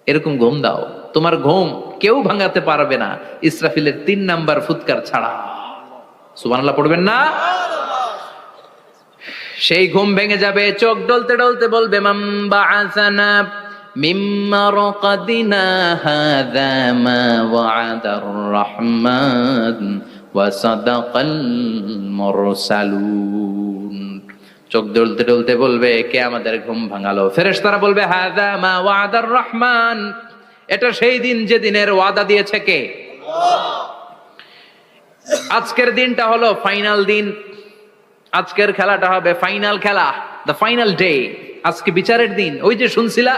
এরকম ঘুম দাও। তোমার ঘুম কেউ ভাঙাতে পারবে না, ইসরাফিলের 3 নাম্বার ফুৎকার ছাড়া। সুবহানাল্লাহ পড়বেন না? সেই ঘুম ভেঙে যাবে, চোখ ডলতে ডলতে বলবে মান বাআসানা মিন মারকাদিনা হাযা মা ওয়া'দার রাহমান ওয়া সাদাকাল মুরসালুন। চোখ ডলতে ডলতে বলবে কে আমাদের ঘুম ভাঙালো? ফেরেশতারা বলবে হাযা মা ওয়া'দার রাহমান, এটা সেই দিন যে দিনের ওয়াদা দিয়েছে কে? আল্লাহ। আজকের দিনটা হলো ফাইনাল দিন, আজকের খেলাটা হবে ফাইনাল খেলা, দ্য ফাইনাল ডে। আজকে বিচারের দিন। ওই যে শুনছিলা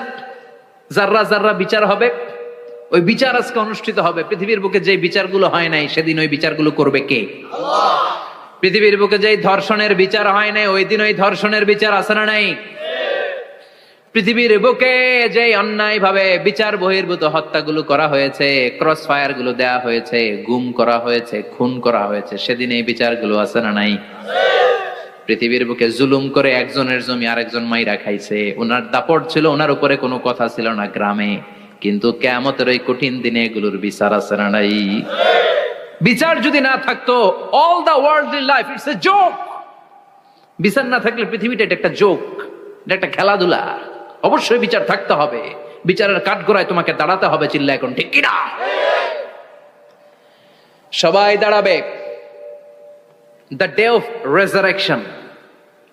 জাররা জাররা বিচার হবে, ওই বিচার আজকে অনুষ্ঠিত হবে। পৃথিবীর বুকে যে বিচারগুলো হয় নাই সেদিন ওই বিচারগুলো করবে কে? আল্লাহ। পৃথিবীর বুকে যে ধর্ষণের বিচার হয় নাই ওই দিন ওই ধর্ষণের বিচার আছে না নাই? পৃথিবীর বুকে যে অন্যায় ভাবে বিচার বহির্ভূত হত্যাগুলো করা হয়েছে, ক্রস ফায়ার গুলো দেয়া হয়েছে, গুম করা হয়েছে, খুন করা হয়েছে, সেদিন এই বিচারগুলো আছে না নাই? পৃথিবীর বুকে জুলুম করে একজনের জমি আরেকজন মাইরা খাইছে, ওনার দাপট ছিল, ওনার উপরে কোনো কথা ছিল না গ্রামে, কিন্তু কিয়ামতের ওই কঠিন দিনে এগুলোর বিচার আছে না নাই? বিচার যদি না থাকতো, all the worldly life it's a joke. বিচার না থাকলে পৃথিবীটা এটা একটা জোক, এটা একটা খেলাধুলা। অবশ্যই বিচার থাকতে হবে, বিচারের কাঠগড়ায় তোমাকে দাঁড়াতে হবে। চিল্লা এখন ঠিক কিনা? সবাই দাঁড়াবে। The day of resurrection,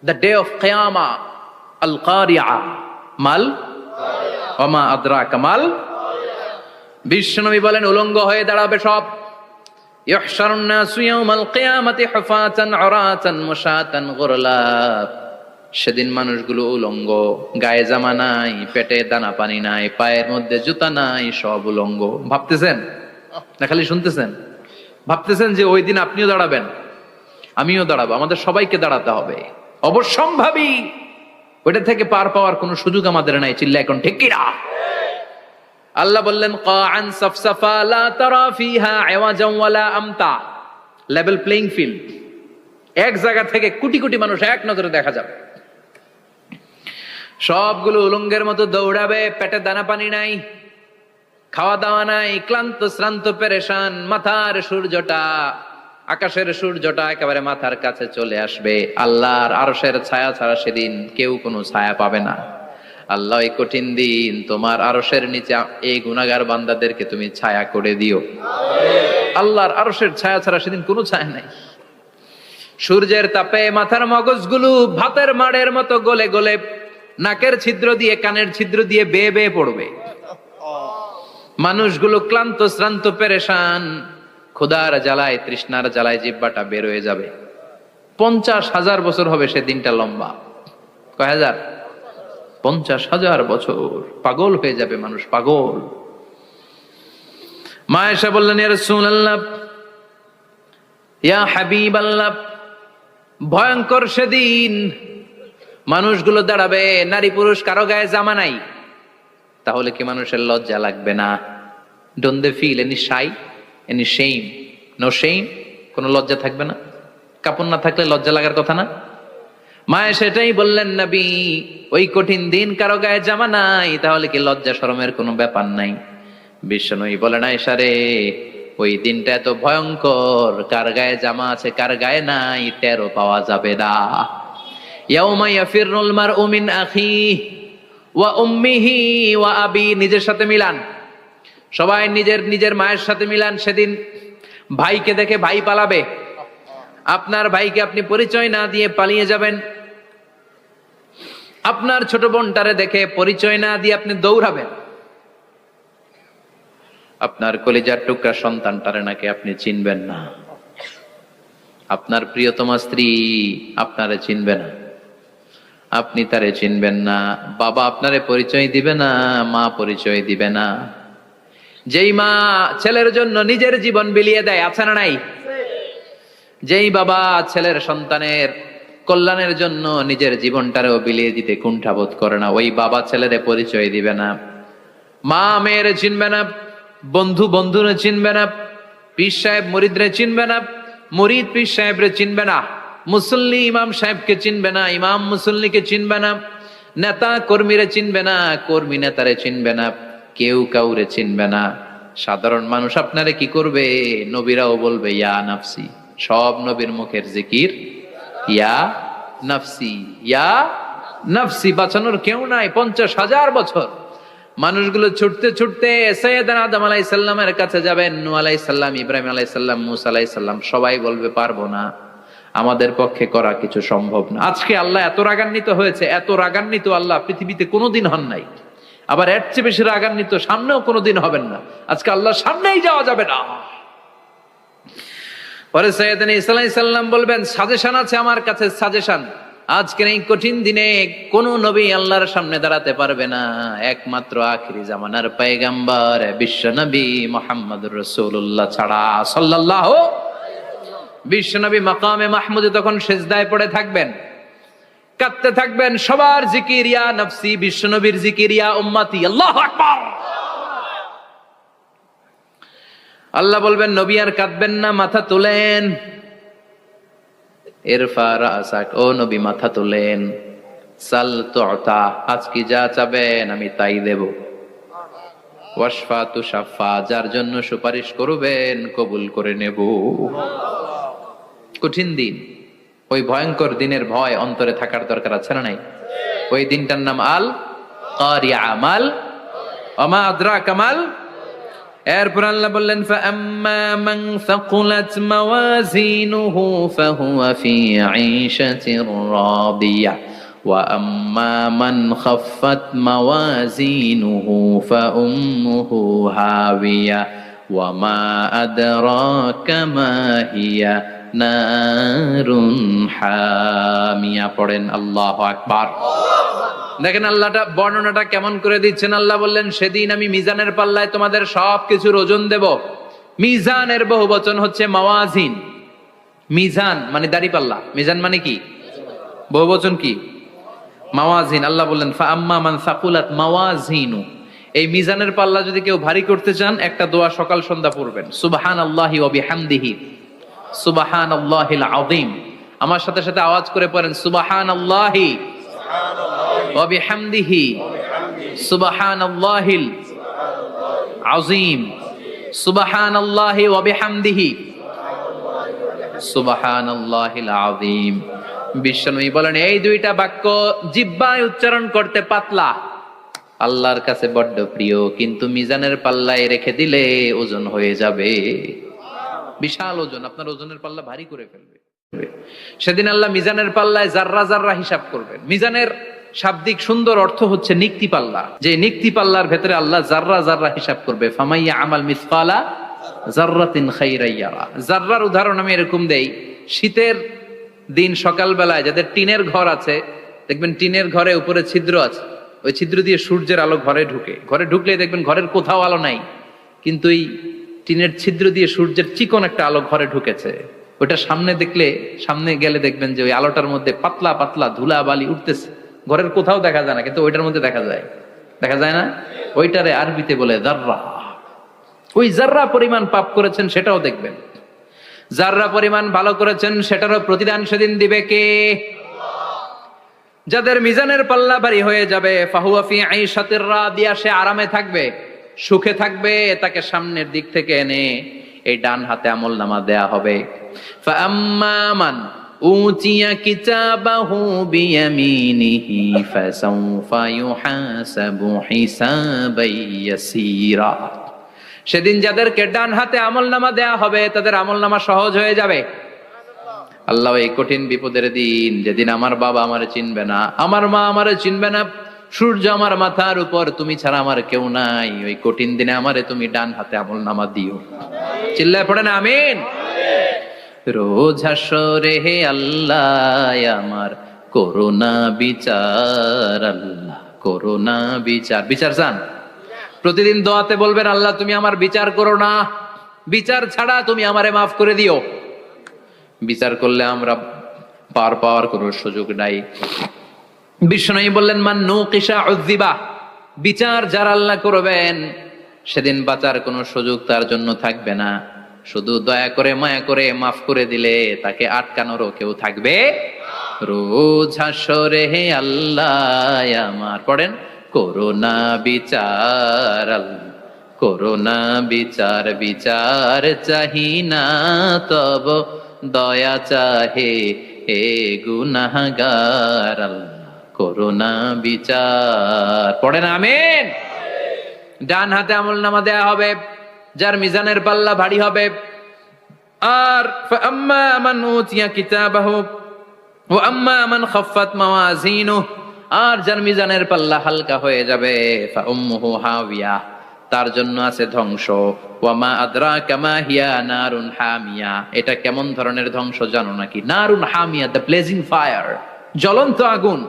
the day of qiyamah, al-qari'ah, mal wama adraka mal। বিশ্বনবী বলেন উলঙ্গ হয়ে দাঁড়াবে সব। ইহশারুন নাসু ইয়াওমাল কিয়ামাতি হুফাতান উরাতান মুশাতান গুরলা। সেদিন মানুষগুলো উলঙ্গ, গায়ে জামা নাই, পেটে দানা পানি নাই, পায়ের মধ্যে জুতা নাই, সব উলঙ্গ। ভাবতেছেন না খালি শুনতেছেন? ভাবতেছেন যে ওই দিন আপনিও দাঁড়াবেন, আমিও দাঁড়াবো, আমাদের সবাইকে দাঁড়াতে হবে। অবশ্যম্ভাবী, ওইটা থেকে পার পাওয়ার কোনো সুযোগ আমাদের নাই। চিল্লা এখন ঠিক কিনা? আল্লাহ বললেন কাআন সাফসাফা লা তারা ফিহা আওয়াজান ওয়ালা আমতা, লেভেল প্লেইং ফিল্ড। এক জায়গা থেকে কোটি কোটি মানুষ এক নজরে দেখা যাবে। সবগুলো উলঙ্গের মতো দৌড়াবে, পেটে দানা পানি নাই, খাওয়া দাওয়া নাই, ক্লান্ত শ্রান্ত পেরেশান। মাথার সূর্যটা, আকাশের সূর্যটা একেবারে মাথার কাছে চলে আসবে। আল্লাহর আরশের ছায়া ছাড়া সেদিন কেউ কোনো ছায়া পাবে না। আল্লাহ এই কঠিন দিন তোমার আরশের নিচে এই গুনাহগার বান্দাদেরকে তুমি ছায়া করে দিও। আল্লাহর আরশের ছায়া ছাড়া সেদিন কোনো ছায়া নাই। সূর্যের তাপে মাথার মগজগুলো ভাতের মাড়ের মতো গলে গলে নাকের ছিদ্র দিয়ে কানের ছিদ্র দিয়ে বেয়ে বেয়ে পড়বে। মানুষগুলো ক্লান্ত শ্রান্ত পেরেশান, ক্ষুধার জ্বালায় তৃষ্ণার জ্বালায় জিহ্বাটা বের হয়ে যাবে। 50,000 বছর হবে সে দিনটা লম্বা। কয় হাজার? 50,000 বছর। পাগল হয়ে যাবে মানুষ, পাগল। মা আয়েশা বললেন ইয়া রাসূলুল্লাহ, ইয়া হাবিবাল্লাহ, ভয়ঙ্কর সেদিন মানুষগুলো দাঁড়াবে, নারী পুরুষ কারো গায়ে জামা নাই, তাহলে কি মানুষের লজ্জা লাগবে না? Don't they feel any shy, any shame? No shame, কোনো লজ্জা থাকবে না? কাপড় না থাকলে লজ্জা লাগার কথা না? মায়ে সেটাই বললেন নবী, ওই কঠিন দিন কারো গায়ে জামা নাই, তাহলে কি লজ্জা শরমের কোনো ব্যাপার নাই? বিশ্বনবী বলেন আয়েশা রে, ওই দিনটা এত ভয়ঙ্কর, কার গায়ে জামা আছে কার গায়ে নাই টেরও পাওয়া যাবে না। ইয়াউমা ইয়াফিরুল মারউ মিন আখিহি ওয়া উম্মিহি ওয়া আবি, নিজের সাথে মিলান, সবাই নিজের নিজের মায়ের সাথে মিলান। সেদিন ভাইকে দেখে ভাই পালাবে, আপনার ভাইকে আপনি পরিচয় না দিয়ে পালিয়ে যাবেন। আপনার ছোট বোনটারে দেখে পরিচয় না দিয়ে আপনি দৌড়াবেন, আপনার কলিজার টুকরা সন্তানটারে নাকি আপনি চিনবেন না, আপনার প্রিয়তমা স্ত্রী আপনারে চিনবে না, আপনি তারে চিনবেন না, বাবা আপনারে পরিচয় দিবে না, মা পরিচয় দিবে না। যেই মা ছেলের জন্য নিজের জীবন বিলিয়ে দেয়, আছে না নাই? যেই বাবা ছেলের সন্তানের কল্যাণের জন্য নিজের জীবনটারেও বিলিয়ে দিতে কুণ্ঠাবোধ করে না, ওই বাবা ছেলেরে পরিচয় দিবে না। মা মেয়েরে চিনবে না, বন্ধু বন্ধুরে চিনবে না, পীর সাহেব মুরিদরে চিনবে না, মুরিদ পীর সাহেবরে চিনবে না, মুসল্লি ইমাম সাহেবকে চিনবে না, ইমাম মুসল্লিকে চিনবে না, নেতা কর্মীরে চিনবে না, কর্মী নেতারে চিনবে না, কেউ কাউরে চিনবে না। সাধারণ মানুষ আপনারে কি করবে? নবীরাও বলবে ইয়া নাফসি, সব নবীর মুখের জিকির ইয়া নাফসি, ইয়া নাফসি। বাঁচানোর কেউ নাই। 50,000 বছর মানুষগুলো ছুটতে ছুটতে সৈয়দনা আদম আলাইহিস সালামের কাছে যাবেন, নূহ আলাইহিস সালাম, ইব্রাহিম আলাইহিস সালাম, মূসা আলাইহিস সালাম, সবাই বলবে পারবো না, আমাদের পক্ষে করা কিছু সম্ভব না। আজকে আল্লাহ এত রাগান্বিত হয়েছে, এত রাগান্বিত আল্লাহ পৃথিবীতে কোনোদিন হন নাই, আবার এর চেয়ে বেশি রাগান্বিত সামনেও কোনোদিন হবেন না। আজকে আল্লাহর সামনেই যাওয়া যাবে না। পরে সৈয়দনা ঈসা আলাইহিস সালাম বলবেন সাজেশন আছে আমার কাছে, সাজেশন। আজকের এই কঠিন দিনে কোন নবী আল্লাহর সামনে দাঁড়াতে পারবে না, একমাত্র আখিরি জামানার পয়গম্বর বিশ্ব নবী মুহাম্মদুর রাসূলুল্লাহ ছাড়া সাল্লাল্লাহু। বিশ্ব নবী মাকামে মাহমুদে তখন সিজদায় পড়ে থাকবেন, কাঁদতে থাকবেন, সবার জিকির ইয়া নফসি, বিশ্ব নবীর জিকির ইয়া উম্মতি, আল্লাহু আকবার। আল্লাহ বলবেন নবী আর কাঁদবেন না, মাথা তুলেন। ইরফা রাসাক, ও নবী মাথা তুলেন। সাল তুতা, আজকে যা চাবেন আমি তাই দেব। ওয়াশফা তুশাফা, যার জন্য সুপারিশ করবেন কবুল করে নেব। কঠিন দিন, ওই ভয়ঙ্কর দিনের ভয় অন্তরে থাকার দরকার আছে না নাই? ওই দিনটার নাম আল কারিয়া, মাল ওমা আদরাকা মাল। এরপর আল্লাহ বললেন ফাআম্মা মান সাকুলাত মাওয়াজিনুহু ফাহুয়া ফি ঈশাতির রাদিয়া ওয়া আম্মা মান খাফফাত মাওয়াজিনুহু ফাউম্মুহু হাবিয়া ওয়া মা আদরাকা মা হিয়া নারুন হামিয়া। পড়েন আল্লাহু আকবার। দেখেন আল্লাহটা বর্ণনাটা কেমন করে দিচ্ছেন। আল্লাহ বললেন সেদিন আমি মিজানের পাল্লায় তোমাদের সবকিছুর ওজন দেব। মিজানের বহুবচন হচ্ছে মাওয়াজিন। মিজান মানে দাড়ি পাল্লা, মিজান মানে কি? বহুবচন কি? মাওয়াজিন। আল্লাহ বললেন ফাআম্মা মান সাকুলাত মাওয়াজিনু, এই মিজানের পাল্লা যদি কেউ ভারী করতে চান একটা দোয়া সকাল সন্ধ্যা পড়বেন, সুবহানাল্লাহি ওয়া বিহামদিহি সুবহানাল্লাহিল আযীম। আমার সাথে সাথে আওয়াজ করে পড়েন সুবহানাল্লাহি ওয়া বিহামদিহি সুবহানাল্লাহিল আযীম, সুবহানাল্লাহি ওয়া বিহামদিহি সুবহানাল্লাহিল আযীম। বিশ্বনবী বলেন এই দুইটা বাক্য জিহ্বায় উচ্চারণ করতে পাতলা, আল্লাহর কাছে বড্ড প্রিয়, কিন্তু মিজানের পাল্লায় রেখে দিলে ওজন হয়ে যাবে, বিশাল ওজন, আপনার ওজনের পাল্লা ভারী করে ফেলবে। সেদিন আল্লাহ মিজানের পাল্লায় জাররা জাররা হিসাব করবেন। মিজানের শাব্দিক সুন্দর অর্থ হচ্ছে নিক্তি পাল্লা, যে নিক্তি পাল্লার ভেতরে আল্লাহ জাররা জাররা হিসাব করবে। ফামাইয়া আমাল মিসকালা জাররাতিন খাইরান ইয়ারা। জাররার উদাহরণ আমি এরকম দেই, শীতের দিন সকালবেলায় যাদের টিনের ঘর আছে, দেখবেন টিনের ঘরে উপরে ছিদ্র আছে, ওই ছিদ্র দিয়ে সূর্যের আলো ঘরে ঢুকে, ঘরে ঢুকলে দেখবেন ঘরের কোথাও আলো নাই, কিন্তু এই টিনের ছিদ্র দিয়ে সূর্যের চিকন একটা আলো ঘরে ঢুকেছে। ওইটা সামনে দেখলে, সামনে গেলে দেখবেন যে ওই আলোটার মধ্যে পাতলা পাতলা ধুলা বালি উঠতেছে, ঘরের কোথাও দেখা যায় না, কিন্তু ওইটার মধ্যে দেখা যায়, দেখা যায় না? ওইটারে আরবিতে বলে জাররা। ওই জাররা পরিমাণ পাপ করেছেন সেটাও দেখবেন, জাররা পরিমাণ ভালো করেছেন সেটারও প্রতিদান সেদিন দিবে কে? যাদের মিজানের পাল্লা ভারী হয়ে যাবে, ফাহুয়া ফি ঈশাতির রাদিয়া, সে আরামে থাকবে, সুখে থাকবে, তাকে সামনের দিক থেকে এনে এই ডান হাতে আমলনামা দেয়া হবে। ফাআম্মা মান উতিয়া কিতাবাহু বিয়ামিনিহি ফাসাউফা ইউহাসাবু হিসাবান ইয়াসীরা। সেদিন যাদেরকে ডান হাতে আমলনামা দেয়া হবে তাদের আমলনামা সহজ হয়ে যাবে। আল্লাহ, এই কঠিন বিপদের দিন, যেদিন আমার বাবা আমারে চিনবে না, আমার মা আমারে চিনবে না, সূর্য আমার মাথার উপর, তুমি ছাড়া আমার কেউ নাই, ওই কঠিন দিনে আমারে তুমি ডান হাতে আমলনামা দিও। চিল্লায় পড়েন আমিন। রোজ হাসরে হে আল্লাহ আমার করোনা বিচার, আল্লাহ করোনা বিচার। বিচার চান? প্রতিদিন দোয়াতে বলবেন, আল্লাহ তুমি আমার বিচার করো না, বিচার ছাড়া তুমি আমারে মাফ করে দিও। বিচার করলে আমরা পার পাওয়ার কোনো সুযোগ নাই। বিষ্ণু বললেন, মান নুকিশা উযিবা, বিচার যারা আল্লাহ করবেন সেদিন বাঁচার কোনো সুযোগ তার জন্য থাকবে না। শুধু দয়া করে মায়া করে মাফ করে দিলে তাকে আটকানোরও কেউ থাকবে। রোজ হাসরে হে আল্লাহ আমার, পড়েন, করোনা বিচার, আল্লাহ করোনা বিচার, বিচার চাহি না তব দয়া চাহে হে গুনাহগার, আল্লাহ করোনা বিচার। পড়েন আমিন। ডান হাতে আমলনামা দেয়া হবে যার মিজানের পাল্লা ভারী হবে। আর ফাআম্মা মান উতিয়া কিতাবাহু ওয়া আম্মা মান খাফফাত মাওয়াজিনুহু, আর যার মিজানের পাল্লা হালকা হয়ে যাবে, ফাউম্মুহু হাওিয়া, তার জন্য আছে ধ্বংস। ওয়া মা আদরাকা মা হিয়া নারুন হামিয়া, এটা কেমন ধরনের ধ্বংস জানো নাকি? নারুন হামিয়া, দ্য ব্লেজিং ফায়ার, জ্বলন্ত আগুন।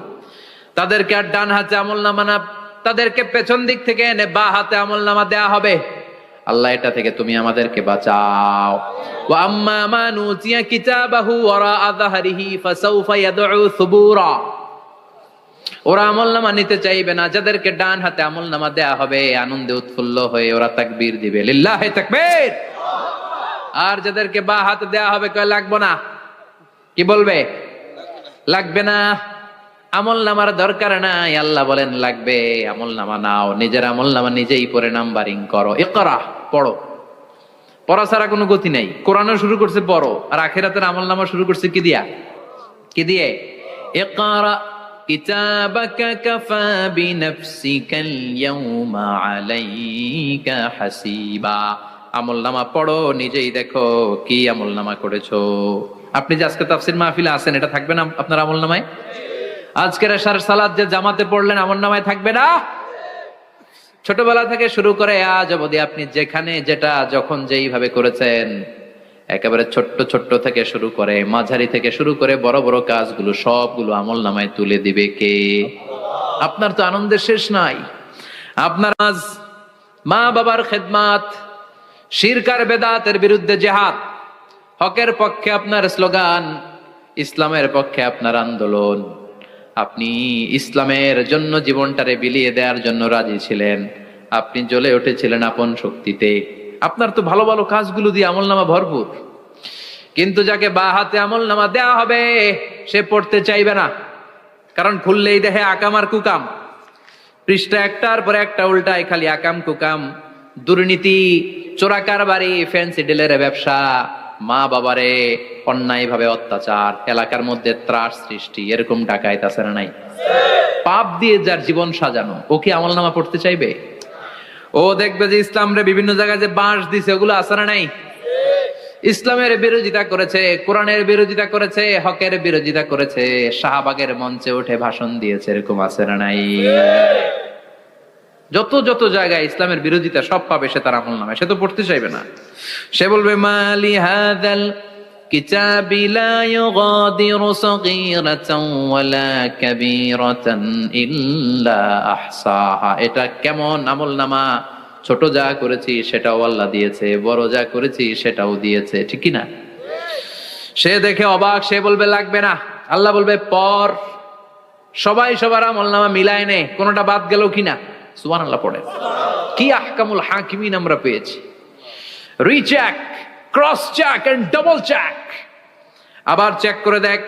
তাদেরকে আর ডান হাতে আমলনামা না, তাদেরকে পেছন দিক থেকে এনে বা হাতে আমলনামা দেয়া হবে। আল্লাহ এটা থেকে তুমি আমাদেরকে বাঁচাও। ওয়া আম্মা মান উতিয়া কিতাবাহু ওয়ারাআ যাহরিহি ফাসাউফা ইয়াদউ সুবুরা, ওরা আমলনামা নিতে চাইবে না। যাদেরকে ডান হাতে আমলনামা দেয়া হবে আনন্দে উৎফুল্ল হয়ে ওরা তাকবীর দিবে, লিল্লাহি তাকবীর। আর যাদেরকে বা হাতে দেয়া হবে কয় লাগবে না, কি বলবে? লাগবে না, আমলনামার দরকার নাই। আল্লাহ বলেন লাগবে, আমলনামা নাও, নিজের আমলনামা নিজেই পড়ে নাম্বারিং করো। ইকরা, পড়ো। পড়া ছাড়া কোনো গতি নাই। কোরআনও শুরু করছে পড়ো, আর আখিরাতের আমলনামা শুরু করছে কি দিয়া? কি দিয়ে? ইকরা কিতাবাকা কাফা বিনাফসিকাল ইয়াউমা আলাইকা হাসিবা। আমলনামা পড়ো, নিজেই দেখো কি আমলনামা করেছো। আপনি যে আজকে তাফসীর মাহফিলে আছেন, এটা থাকবে না আপনার আমলনামায়? আজকের এশার সালাত যে জামাতে পড়লেন, আমলনামায় থাকবে না? ছোটবেলা থেকে শুরু করে আজ অবধি আপনি যেখানে যেটা যখন যেইভাবে করেছেন, একেবারে ছোট্ট ছোট্ট থেকে শুরু করে মাঝারি থেকে শুরু করে বড় বড় কাজগুলো সবগুলো আমলনামায় তুলে দিবে কে? আপনার তো আনন্দের শেষ নাই। আপনার আজ মা বাবার খেদমাত, শিরক আর বেদাতের বিরুদ্ধে জিহাদ, হকের পক্ষে আপনার স্লোগান, ইসলামের পক্ষে আপনার আন্দোলন, আপনি ইসলামের জন্য জীবনটারে বিলিয়ে দেওয়ার জন্য রাজি ছিলেন, আপনি জ্বলে উঠেছিলেন আপন শক্তিতে। আপনার তো ভালো ভালো কাজগুলো দিয়ে আমলনামা ভরপুর, কিন্তু যাকে বা হাতে আমলনামা দেওয়া হবে সে পড়তে চাইবে না। কারণ খুললেই দেখে আকাম আর কুকাম, পৃষ্ঠা একটার পর একটা উল্টায় খালি আকাম কুকাম, দুর্নীতি, চোরাকারবারি, ফ্যান্সি ডিলের ব্যবসা, মা বাবারে অন্যায় ভাবে অত্যাচার, এলাকার মধ্যে ত্রাস সৃষ্টি, এরকম ডাকাইত আছে না নাই? পাপ দিয়ে যার জীবন সাজানো, ও কি আমলনামা পড়তে চাইবে? ও দেখবে যে ইসলামরে বিভিন্ন জায়গায় যে বাঁশ দিছে, ওগুলো আছে না নাই? ইসলামের বিরোধিতা করেছে, কোরআনের বিরোধিতা করেছে, হকের বিরোধিতা করেছে, শাহবাগের মঞ্চে উঠে ভাষণ দিয়েছে, এরকম আছে না নাই? যত যত জায়গায় ইসলামের বিরোধিতা সব পাবে সে তার আমলনামায়, সে তো পড়তে চাইবে না। সে বলবে মালি হাযাল কিতাবি লা ইউগাদিরু সাগীরাতান ওয়ালা কাবীরাতান ইল্লা আহসাহা। এটা কেমন আমলনামা, ছোট যা করেছি সেটাও আল্লাহ দিয়েছে, বড় যা করেছি সেটাও দিয়েছে, ঠিক কি না? সে দেখে অবাক, সে বলবে লাগবে না। আল্লাহ বলবে পর, সবাই সবার আমলনামা মিলায় নে, কোনটা বাদ গেল কিনা। সুবহানাল্লাহ পড়ে। কি আহকামুল হাকিমিন আমরা পেয়েছি। Recheck, cross check and double check, আবার চেক করে দেখ।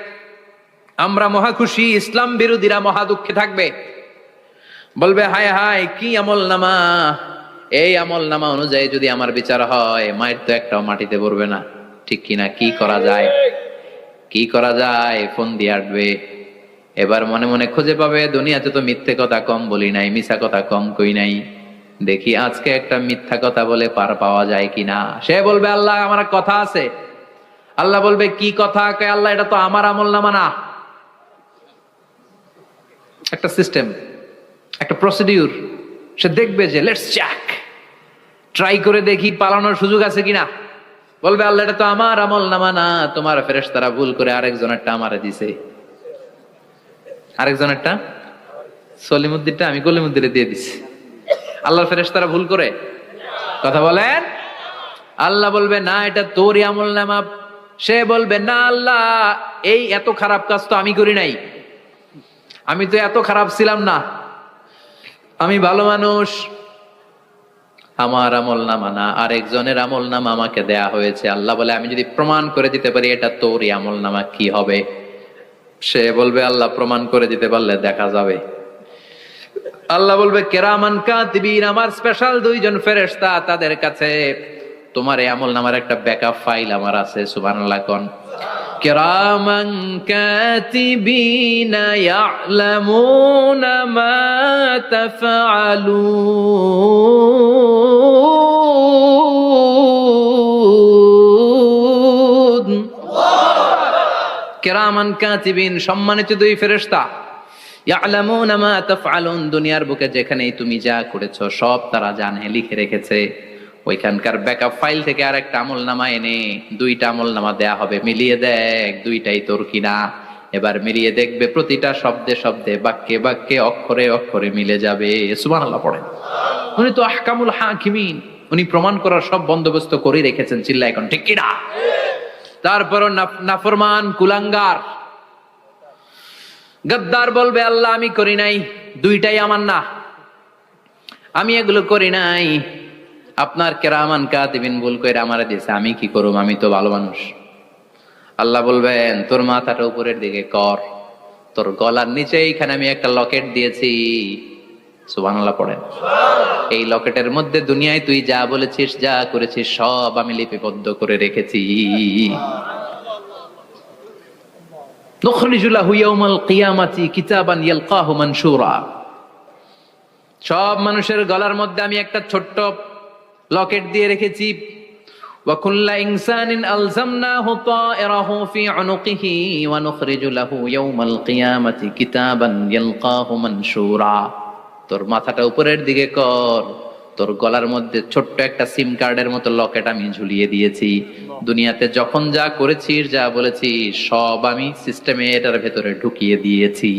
আমরা মহা খুশি, ইসলাম বিরোধীরা মহা দুঃখে থাকবে, বলবে হায় হায় কি আমলনামা, এই আমলনামা অনুযায়ী যদি আমার বিচার হয়, মায়ের তো একটাও মাটিতে পড়বে না, ঠিক কিনা? কি করা যায়, কি করা যায়? ফোন দিয়ে আসবে। এবার মনে মনে খুঁজে পাবে, দুনিয়াতে তো মিথ্যে কথা কম বলি নাই, মিছা কথা কম কই নাই, দেখি আজকে একটা মিথ্যা কথা বলে পার পাওয়া যায় কিনা। সে বলবে আল্লাহ আমার কথা আছে, আল্লাহ বলবে কি কথা, কয় আল্লাহ এটা তো আমার আমলনামা না। একটা সিস্টেম, একটা প্রসিডিউর। সে দেখবে যে লেটস চেক, ট্রাই করে দেখি পালানোর সুযোগ আছে কিনা। বলবে আল্লাহ এটা তো আমার আমলনামা না, তোমার ফেরেশতারা ভুল করে আরেকজনেরটা আমারে দিছে। আরেকজনেরটা সলিমুদ্দিনটা আমি কলিমুদ্দিনে দিয়ে দিছি। আল্লাহর ফেরেশতারা ভুল করে কথা বলেন। আল্লাহ বলবে না এটা তোরই আমলনামা। সে বলবে না আল্লাহ, এই এত খারাপ কাজ তো আমি করি নাই, আমি তো এত খারাপ ছিলাম না, আমি ভালো মানুষ। আমার আমলনামা না, আরেকজনের আমলনামা আমাকে দেয়া হয়েছে। আল্লাহ বলে আমি যদি প্রমাণ করে দিতে পারি এটা তোরই আমলনামা, কি হবে? সে বলবে আল্লাহ প্রমাণ করে দিতে পারলে দেখা যাবে। আল্লাহ বলবে কেরামান কাতিবিন, আমার স্পেশাল দুইজন ফেরেশতা, তাদের কাছে তোমার এই আমলনামার একটা ব্যাকআপ ফাইল আমার আছে। সুবহানাল্লাহ কোন। কিরামান কাতিবিনা ইয়ালামুনা মা তাফআলুন। কিরামান কাতিবিন, সম্মানিত দুই ফেরেশতা। ইয়ালামুনা মা তাফআলুন, দুনিয়ার বুকে যেখানেই তুমি যা করেছো সব তারা জানে, লিখে রেখেছে। ওইখানকার ব্যাকআপ ফাইল থেকে আরেকটা আমলনামা এনে দুইটা আমলনামা দেয়া হবে, মিলিয়ে দেখ দুইটাই তোর কিনা। এবার মিলিয়ে দেখবে প্রতিটা শব্দে শব্দে, বাক্যে বাক্যে, অক্ষরে অক্ষরে মিলে যাবে। সুবহানাল্লাহ পড়েন। উনি তো আহকামুল হাকিমিন, উনি প্রমাণ করার সব বন্দোবস্ত করে রেখেছেন। চিল্লায় এখন ঠিক কিনা? তারপরও নাফরমান কুলাঙ্গার গদ্দার বলবে আল্লাহ আমি করি নাই, দুইটাই আমার না, আমি এগুলো করি নাই। আপনার কেরামান কাতিবিন ভুল কইরা আমারে দিয়েছে, আমি কি করব, আমি তো ভালো মানুষ। আল্লাহ বলবেন তোর মাথাটা উপরের দিকে কর, তোর গলার নিচে এইখানে আমি একটা লকেট দিয়েছি। সুবহানাল্লাহ পড়েন। এই লকেটের মধ্যে দুনিয়ায় তুই যা বলেছিস, যা করেছিস সব আমি লিপিবদ্ধ করে রেখেছি। নুখরিজু লাহু ইয়াউমাল কিয়ামাতি কিতাবান ইয়ালকাহু মানশুরা। সব মানুষের গলার মধ্যে আমি একটা ছোট্ট লকেট দিয়ে রেখেছি। ওয়া কুল্লা ইনসানিন আলজামনাহু তায়রাহু ফি উনুকিহি ওয়া নুখরিজু লাহু ইয়াউমাল কিয়ামাতি কিতাবান ইয়ালকাহু মানশুরা। তোর মাথাটা উপরের দিকে কর, তোর গলার মধ্যে ছোট্ট একটা সিম কার্ডের মতো লকেট আমি ঝুলিয়ে দিয়েছি। দুনিয়াতে যখন যা করেছিস, যা বলেছিস সব আমি সিস্টেমে এটার ভেতরে ঢুকিয়ে দিয়েছি।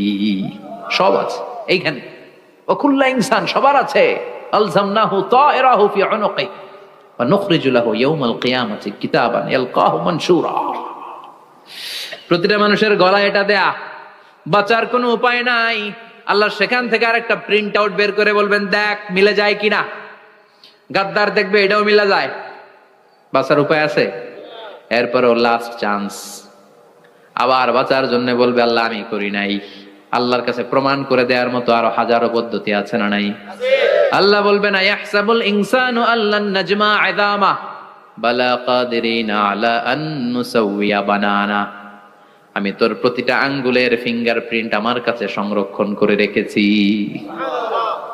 সব আছে এইখানে। ওকুল্লা ইনসান, সবার আছে। আলজামনাহু তায়রাহু ফি উনুকিহি ওয়া নুখরিজু লাহু ইয়াউমাল কিয়ামাতি কিতাবান ইয়ালকাহু মানশুরা। প্রতিটা মানুষের গলায় এটা দেয়া, বাঁচার কোনো উপায় নাই। আল্লাহ সেখান থেকে আরেকটা প্রিন্ট আউট বের করে বলবেন দেখ মিলে যায় কিনা। গাদ্দার দেখবে এটাও মিলে যায়, বাঁচার উপায় আছে। এরপরও লাস্ট চান্স, আবার বাঁচার জন্য বলবে আল্লাহ আমি করি নাই। আল্লাহর কাছে প্রমাণ করে দেওয়ার মতো আরো হাজারো পদ্ধতি আছে না নাই? আল্লাহ বলবেন ইয়াহসাবুল ইনসানু আল্লান নাজমা ইযামা বালা কাদিরিনা আলা আন নুসাউইয়া বানানা। আমি তোর প্রতিটা আঙ্গুলের ফিঙ্গারপ্রিন্ট আমার কাছে সংরক্ষণ করে রেখেছি।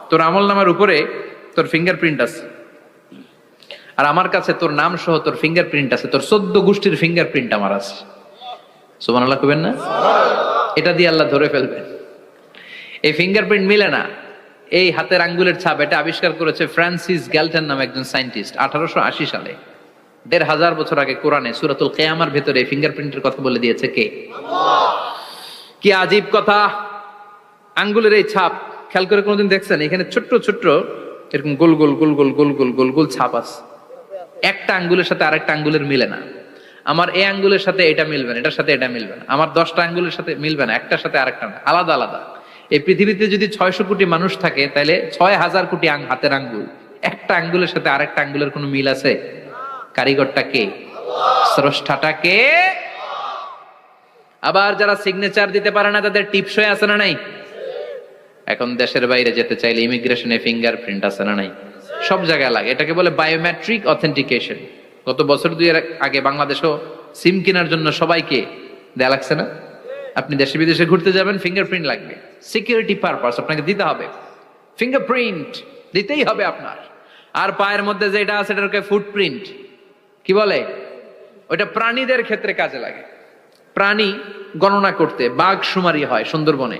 তোর আমলনামার উপরে তোর ফিঙ্গারপ্রিন্ট আছে, আর আমার কাছে তোর নাম সহ তোর ফিঙ্গারপ্রিন্ট আছে। তোর 14 গোষ্ঠীর ফিঙ্গারপ্রিন্ট আমার আছে। সুবহানাল্লাহ কইবেন না? এটা দিয়ে আল্লাহ ধরে ফেলবেন। এই ফিঙ্গারপ্রিন্ট মিলে না, এই হাতের আঙ্গুলের ছাপ, এটা আবিষ্কার করেছে ফ্রান্সিস গ্যালটন নামে একজন সায়েন্টিস্ট 1880 সালে। 1500 বছর আগে কোরআনে সূরাতুল কিয়ামার ভেতরে ফিঙ্গারপ্রিন্টের কথা বলে দিয়েছে কে? আল্লাহ। কি আজীব কথা! আঙ্গুলের এই ছাপ খেয়াল করে কোনোদিন দেখছেন? এখানে ছোট্ট ছোট্ট এরকম গোল গোল গোল গোল গোল গোল গোল গোল ছাপ আছে। একটা আঙ্গুলের সাথে আরেকটা আঙ্গুলের মিলে না। আমার এই আঙ্গুলের সাথে এটা মিলবে না, এটার সাথে এটা মিলবে না। আমার 10টা আঙ্গুলের সাথে মিলবে না, একটার সাথে আরেকটা না, আলাদা আলাদা। এই পৃথিবীতে যদি 600 কোটি মানুষ থাকে তাহলে 6000 কোটি হাতের আঙ্গুল, একটা আঙ্গুলের সাথে আরেকটা আঙ্গুলের কোনো মিল আছে? কারিগরটা কে? স্রষ্টাটা কে? আবার যারা সিগনেচার দিতে পারে না তাদের টিপসই আছে না নাই? এখন দেশের বাইরে যেতে চাইলে ইমিগ্রেশনে ফিঙ্গারপ্রিন্ট আছে না নাই? সব জায়গায় লাগে। এটাকে বলে বায়োমেট্রিক অথেন্টিকেশন। গত বছর 2 এর আগে বাংলাদেশও সিম কেনার জন্য সবাইকে দেয়া লাগছে না? আপনি দেশে বিদেশে ঘুরতে যাবেন, ফিঙ্গারপ্রিন্ট লাগবে। সিকিউরিটি পারপাস আপনাকে দিতে হবে, ফিঙ্গারপ্রিন্ট দিতেই হবে আপনার। আর পায়ের মধ্যে যেটা আছে এটাকে ফুটপ্রিন্ট কি বলে? ওইটা প্রাণীদের ক্ষেত্রে কাজে লাগে। প্রাণী গণনা করতে বাঘ শুমারি হয় সুন্দরবনে।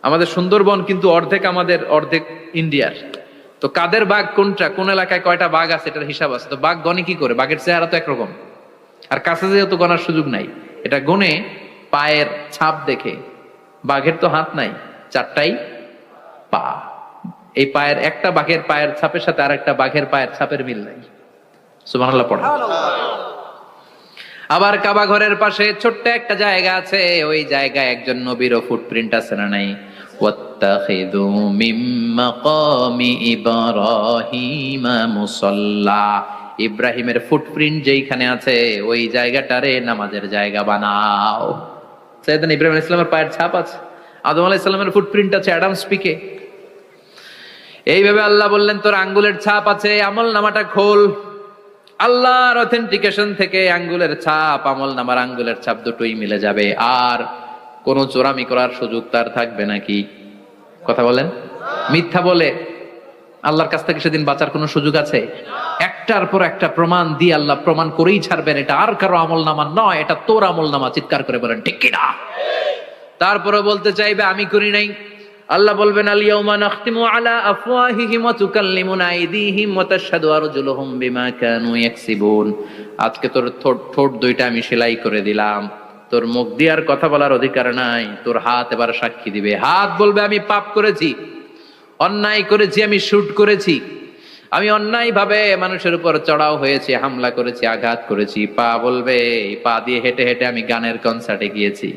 আমাদের সুন্দরবন কিন্তু অর্ধেক আমাদের, অর্ধেক ইন্ডিয়ার। তো কাদের বাঘ কোনটা, কোন এলাকায় কয়টা বাঘ আছে এটার হিসাব আছে। তো বাঘ গণে কি করে? বাঘের চেহারা তো একরকম, আর কাছে যেহেতু গণার সুযোগ নাই, এটা গনে পায়ের ছাপ দেখে। বাঘের তো হাত নাই, 4টাই পা। এই পায়ের একটা বাঘের পায়ের ছাপের সাথে আর একটা বাঘের পায়ের ছাপের মিল নাই। সুবহানাল্লাহ পড়া। আবার কাবা ঘরের পাশে ছোট্ট একটা জায়গা আছে, ওই জায়গায় একজন নবীরও ফুটপ্রিন্ট আছে না নাই? ওয়াত্তাখিযু মিম মাকামি ইব্রাহিমা মুসাল্লা। ইব্রাহিমের ফুটপ্রিন্ট যেইখানে আছে ওই জায়গাটারে নামাজের জায়গা বানাও। সাইয়েদনা ইব্রাহিম আলাইহিস সালামের পায়ের ছাপ আছে, আদম আলাইহিস সালামের ফুটপ্রিন্ট আছে অ্যাডামস পিকে। এইভাবে আল্লাহ বললেন তোর আঙ্গুলের ছাপ আছে, আমল নামাটা খোল। আল্লাহর অথেন্টিকেশন থেকে আঙ্গুলের ছাপ, আমল নামার আঙ্গুলের ছাপ দুটোই মিলে যাবে। আর কোন চোরামি করার সুযোগ তার থাকবে নাকি? কথা বলেন। মিথ্যা বলে আল্লাহর কাছ থেকে সেদিন বাঁচার কোন সুযোগ আছে? একটার পর একটা প্রমাণ দিয়ে আল্লাহ প্রমাণ করেই ছাড়বেন এটা আর কারো আমল নামা নয়, এটা তোর আমল নামা। চিৎকার করে বলেন ঠিক কিনা? তারপরে বলতে চাইবে আমি করি নাই। আল্লাহ বলবেন আল ইয়াউমা নাখতিমু আলা আফওয়াহিহিম ওয়া তুকাল্লিমুনা আইদিহিম ওয়া তাশহাদু আরজুলুহুম বিমা কানু ইয়াকসিবুন। আজকে তোর ঠোঁট দুইটা আমি সেলাই করে দিলাম, তোর মুখ দিয়ে আর কথা বলার অধিকার নাই, তোর হাত এবার সাক্ষী দিবে। হাত বলবে আমি পাপ করেছি, অন্যায় করেছি, আমি শুট করেছি, আমি অন্যায় ভাবে মানুষের উপর চড়াও হয়েছি, হামলা করেছি, আঘাত করেছি। পা বলবে এই পা দিয়ে হেঁটে হেঁটে আমি গানের কনসার্টে গিয়েছি,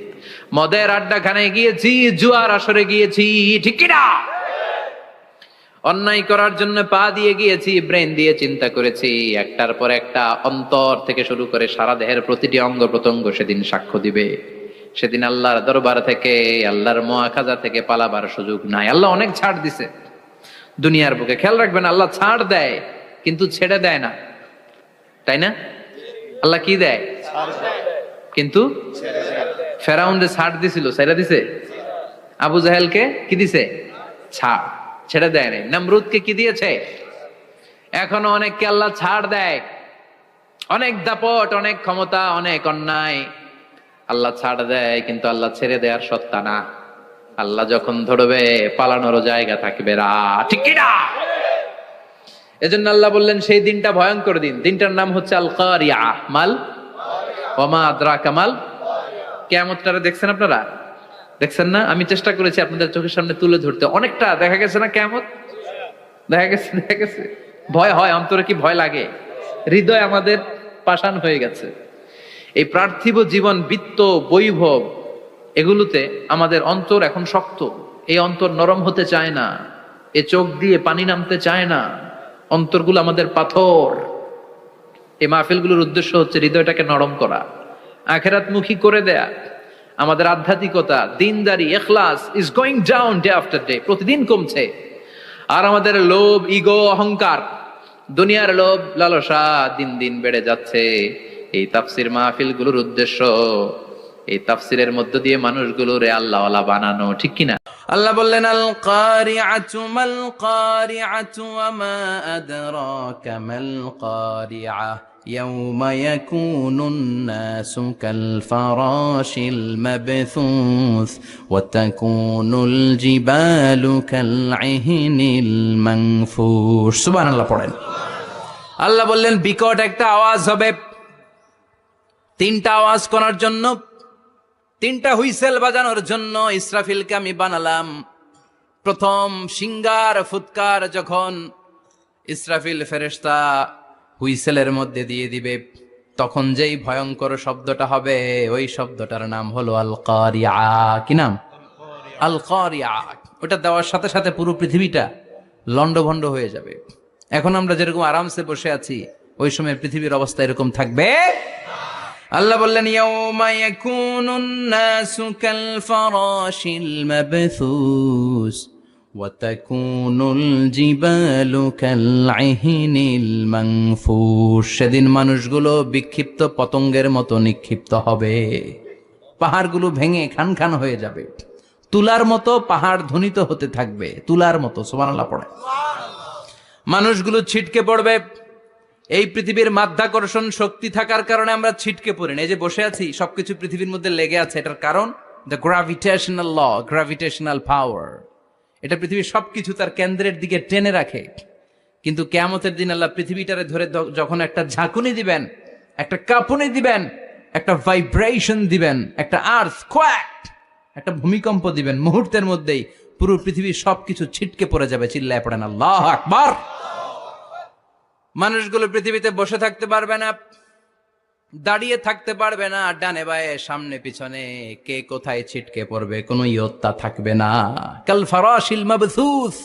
মদের আড্ডাখানায় গিয়েছি, জুয়ার আসরে গিয়েছি, ঠিক কিনা? অন্যায় করার জন্য পা দিয়ে গিয়েছি, ব্রেন দিয়ে চিন্তা করেছি। একটার পর একটা অন্তর থেকে শুরু করে সারা দেহের প্রতিটি অঙ্গ প্রত্যঙ্গ সেদিন সাক্ষ্য দিবে। সেদিন আল্লাহর দরবার থেকে, আল্লাহর মুআখাজা থেকে পালাবার সুযোগ নাই। আল্লাহ অনেক ছাড় দিছে দুনিয়ার বুকে। খেয়াল রাখবেন, আল্লাহ ছাড় দেয় কিন্তু ছেড়ে দেয় না, তাই না? আল্লাহ কি দেয়? কিন্তু ফেরাউন যে ছাড় দিছিল, ছেড়ে দিছে। আবু জাহেলকে কি দিছে? ছাড়, ছেড়ে দেয় নাই। নমরুদকে কি দিয়েছে? এখনো অনেককে আল্লাহ ছাড় দেয়। অনেক দাপট, অনেক ক্ষমতা, অনেক অন্যায় আল্লাহ ছাড় দেয়, কিন্তু আল্লাহ ছেড়ে দেওয়ার সত্তা না। আল্লাহ যখন ধরবে পালানোরও জায়গা থাকবে না, ঠিক কিনা? এজন্য আল্লাহ বললেন সেই দিনটা ভয়ঙ্কর দিন। দিনটার নাম হচ্ছে আল কারিয়া। মাল ওয়া মা আদরাকা মাল। কিয়ামতটা দেখছেন আপনারা? দেখছেন না? আমি চেষ্টা করেছি আপনাদের চোখের সামনে তুলে ধরতে। অনেকটা দেখা গেছে না কিয়ামত? দেখা গেছে। ভয় হয়, অন্তরে কি ভয় লাগে? হৃদয় আমাদের পাষাণ হয়ে গেছে। এই পার্থিব জীবন, বিত্ত, বৈভব, এগুলোতে আমাদের অন্তর এখন শক্ত। এই অন্তর নরম হতে চায় না, এ চোখ দিয়ে পানি নামতে চায় না, অন্তরগুলো আমাদের পাথর। এই মাহফিলগুলোর উদ্দেশ্য হচ্ছে হৃদয়টাকে নরম করা, আখিরাতমুখী করে দেয়া। আমাদের আধ্যাত্মিকতা, দিনদারি, ইখলাস is going down day after day, প্রতিদিন কমছে। আর আমাদের লোভ, ইগো, অহংকার, দুনিয়ার লোভ, লালসা দিন দিন বেড়ে যাচ্ছে। এই তাফসির মাহফিলগুলোর উদ্দেশ্য এই তাফসিরের মধ্য দিয়ে মানুষগুলোরে আল্লাহওয়ালা বানানো, ঠিক কিনা? আল্লাহ বললেন আল কারিআতু মাল কারিআতু ওয়া মা আদরাকা মাল কারিআ ইয়াউমা ইয়াকুনুন নাসু কাল ফারাশিল মাবথুস ওয়া তাকুনুল জিবালু কাল ইহনিল মানফুশ। সুবহানাল্লাহ পড়েন। আল্লাহ বললেন বিকট একটা আওয়াজ হবে। তিনটা আওয়াজ করার জন্য, তিনটা হুইসেল বাজানোর জন্য ইসরাফিলকে আমি বানালাম। প্রথম সিঙ্গার ফুৎকার যখন ইসরাফিল ফেরেশতা হুইসেলের মধ্যে দিয়ে দিবে, তখন যেই ভয়ঙ্কর শব্দটা হবে, ওই শব্দটার নাম হলো আল কারিআ। কি নাম? আল কারিআ। ওটা দেওয়ার সাথে সাথে পুরো পৃথিবীটা লন্ডভন্ড হয়ে যাবে। এখন আমরা যেরকম আরামসে বসে আছি, ওই সময় পৃথিবীর অবস্থা এরকম থাকবে। আল্লাহ বললেন ইয়াউমা ইয়াকুনুন নাসু কাল ফারাশিল মাবথুস ওয়া তাকুনুল জিবালু কাল ইহনিল মানফুশ। সেদিন মানুষগুলো বিক্ষিপ্ত পতঙ্গের মতো নিক্ষিপ্ত হবে। পাহাড়গুলো ভেঙে খান খান হয়ে যাবে। তুলার মতো পাহাড় ধ্বনিত হতে থাকবে, তুলার মতো। সুবহানাল্লাহ পড়ে। মানুষগুলো ছিটকে পড়বে, এই পৃথিবীর মাধ্যাকর্ষণ শক্তি থাকার কারণে আমরা ছিটকে পড়ি না। এই যে বসে আছি, সবকিছু পৃথিবীর মধ্যে লেগে আছে, এটার কারণ দ্য গ্র্যাভিটেশনাল ল, গ্র্যাভিটেশনাল পাওয়ার। এটা পৃথিবীর সবকিছু তার কেন্দ্রের দিকে টেনে রাখে। কিন্তু কিয়ামতের দিন আল্লাহ পৃথিবীটারে ধরে যখন একটা ঝাঁকুনি দিবেন, একটা কাঁপুনি দিবেন, একটা ভাইব্রেশন দিবেন, একটা আর্থকোয়েক, একটা ভূমিকম্প দিবেন, মুহূর্তের মধ্যেই পুরো পৃথিবীর সবকিছু ছিটকে পড়ে যাবে। চিল্লায় পড়েন আল্লাহু আকবার। মানুষগুলো পৃথিবীতে বসে থাকতে পারবে না, দাঁড়িয়ে থাকতে পারবে না, ডানে বায়ে সামনে পিছনে কে কোথায় ছিটকে পড়বে কোনো ইয়ত্তা থাকবে না। কাল ফারাশিল মাবথুস,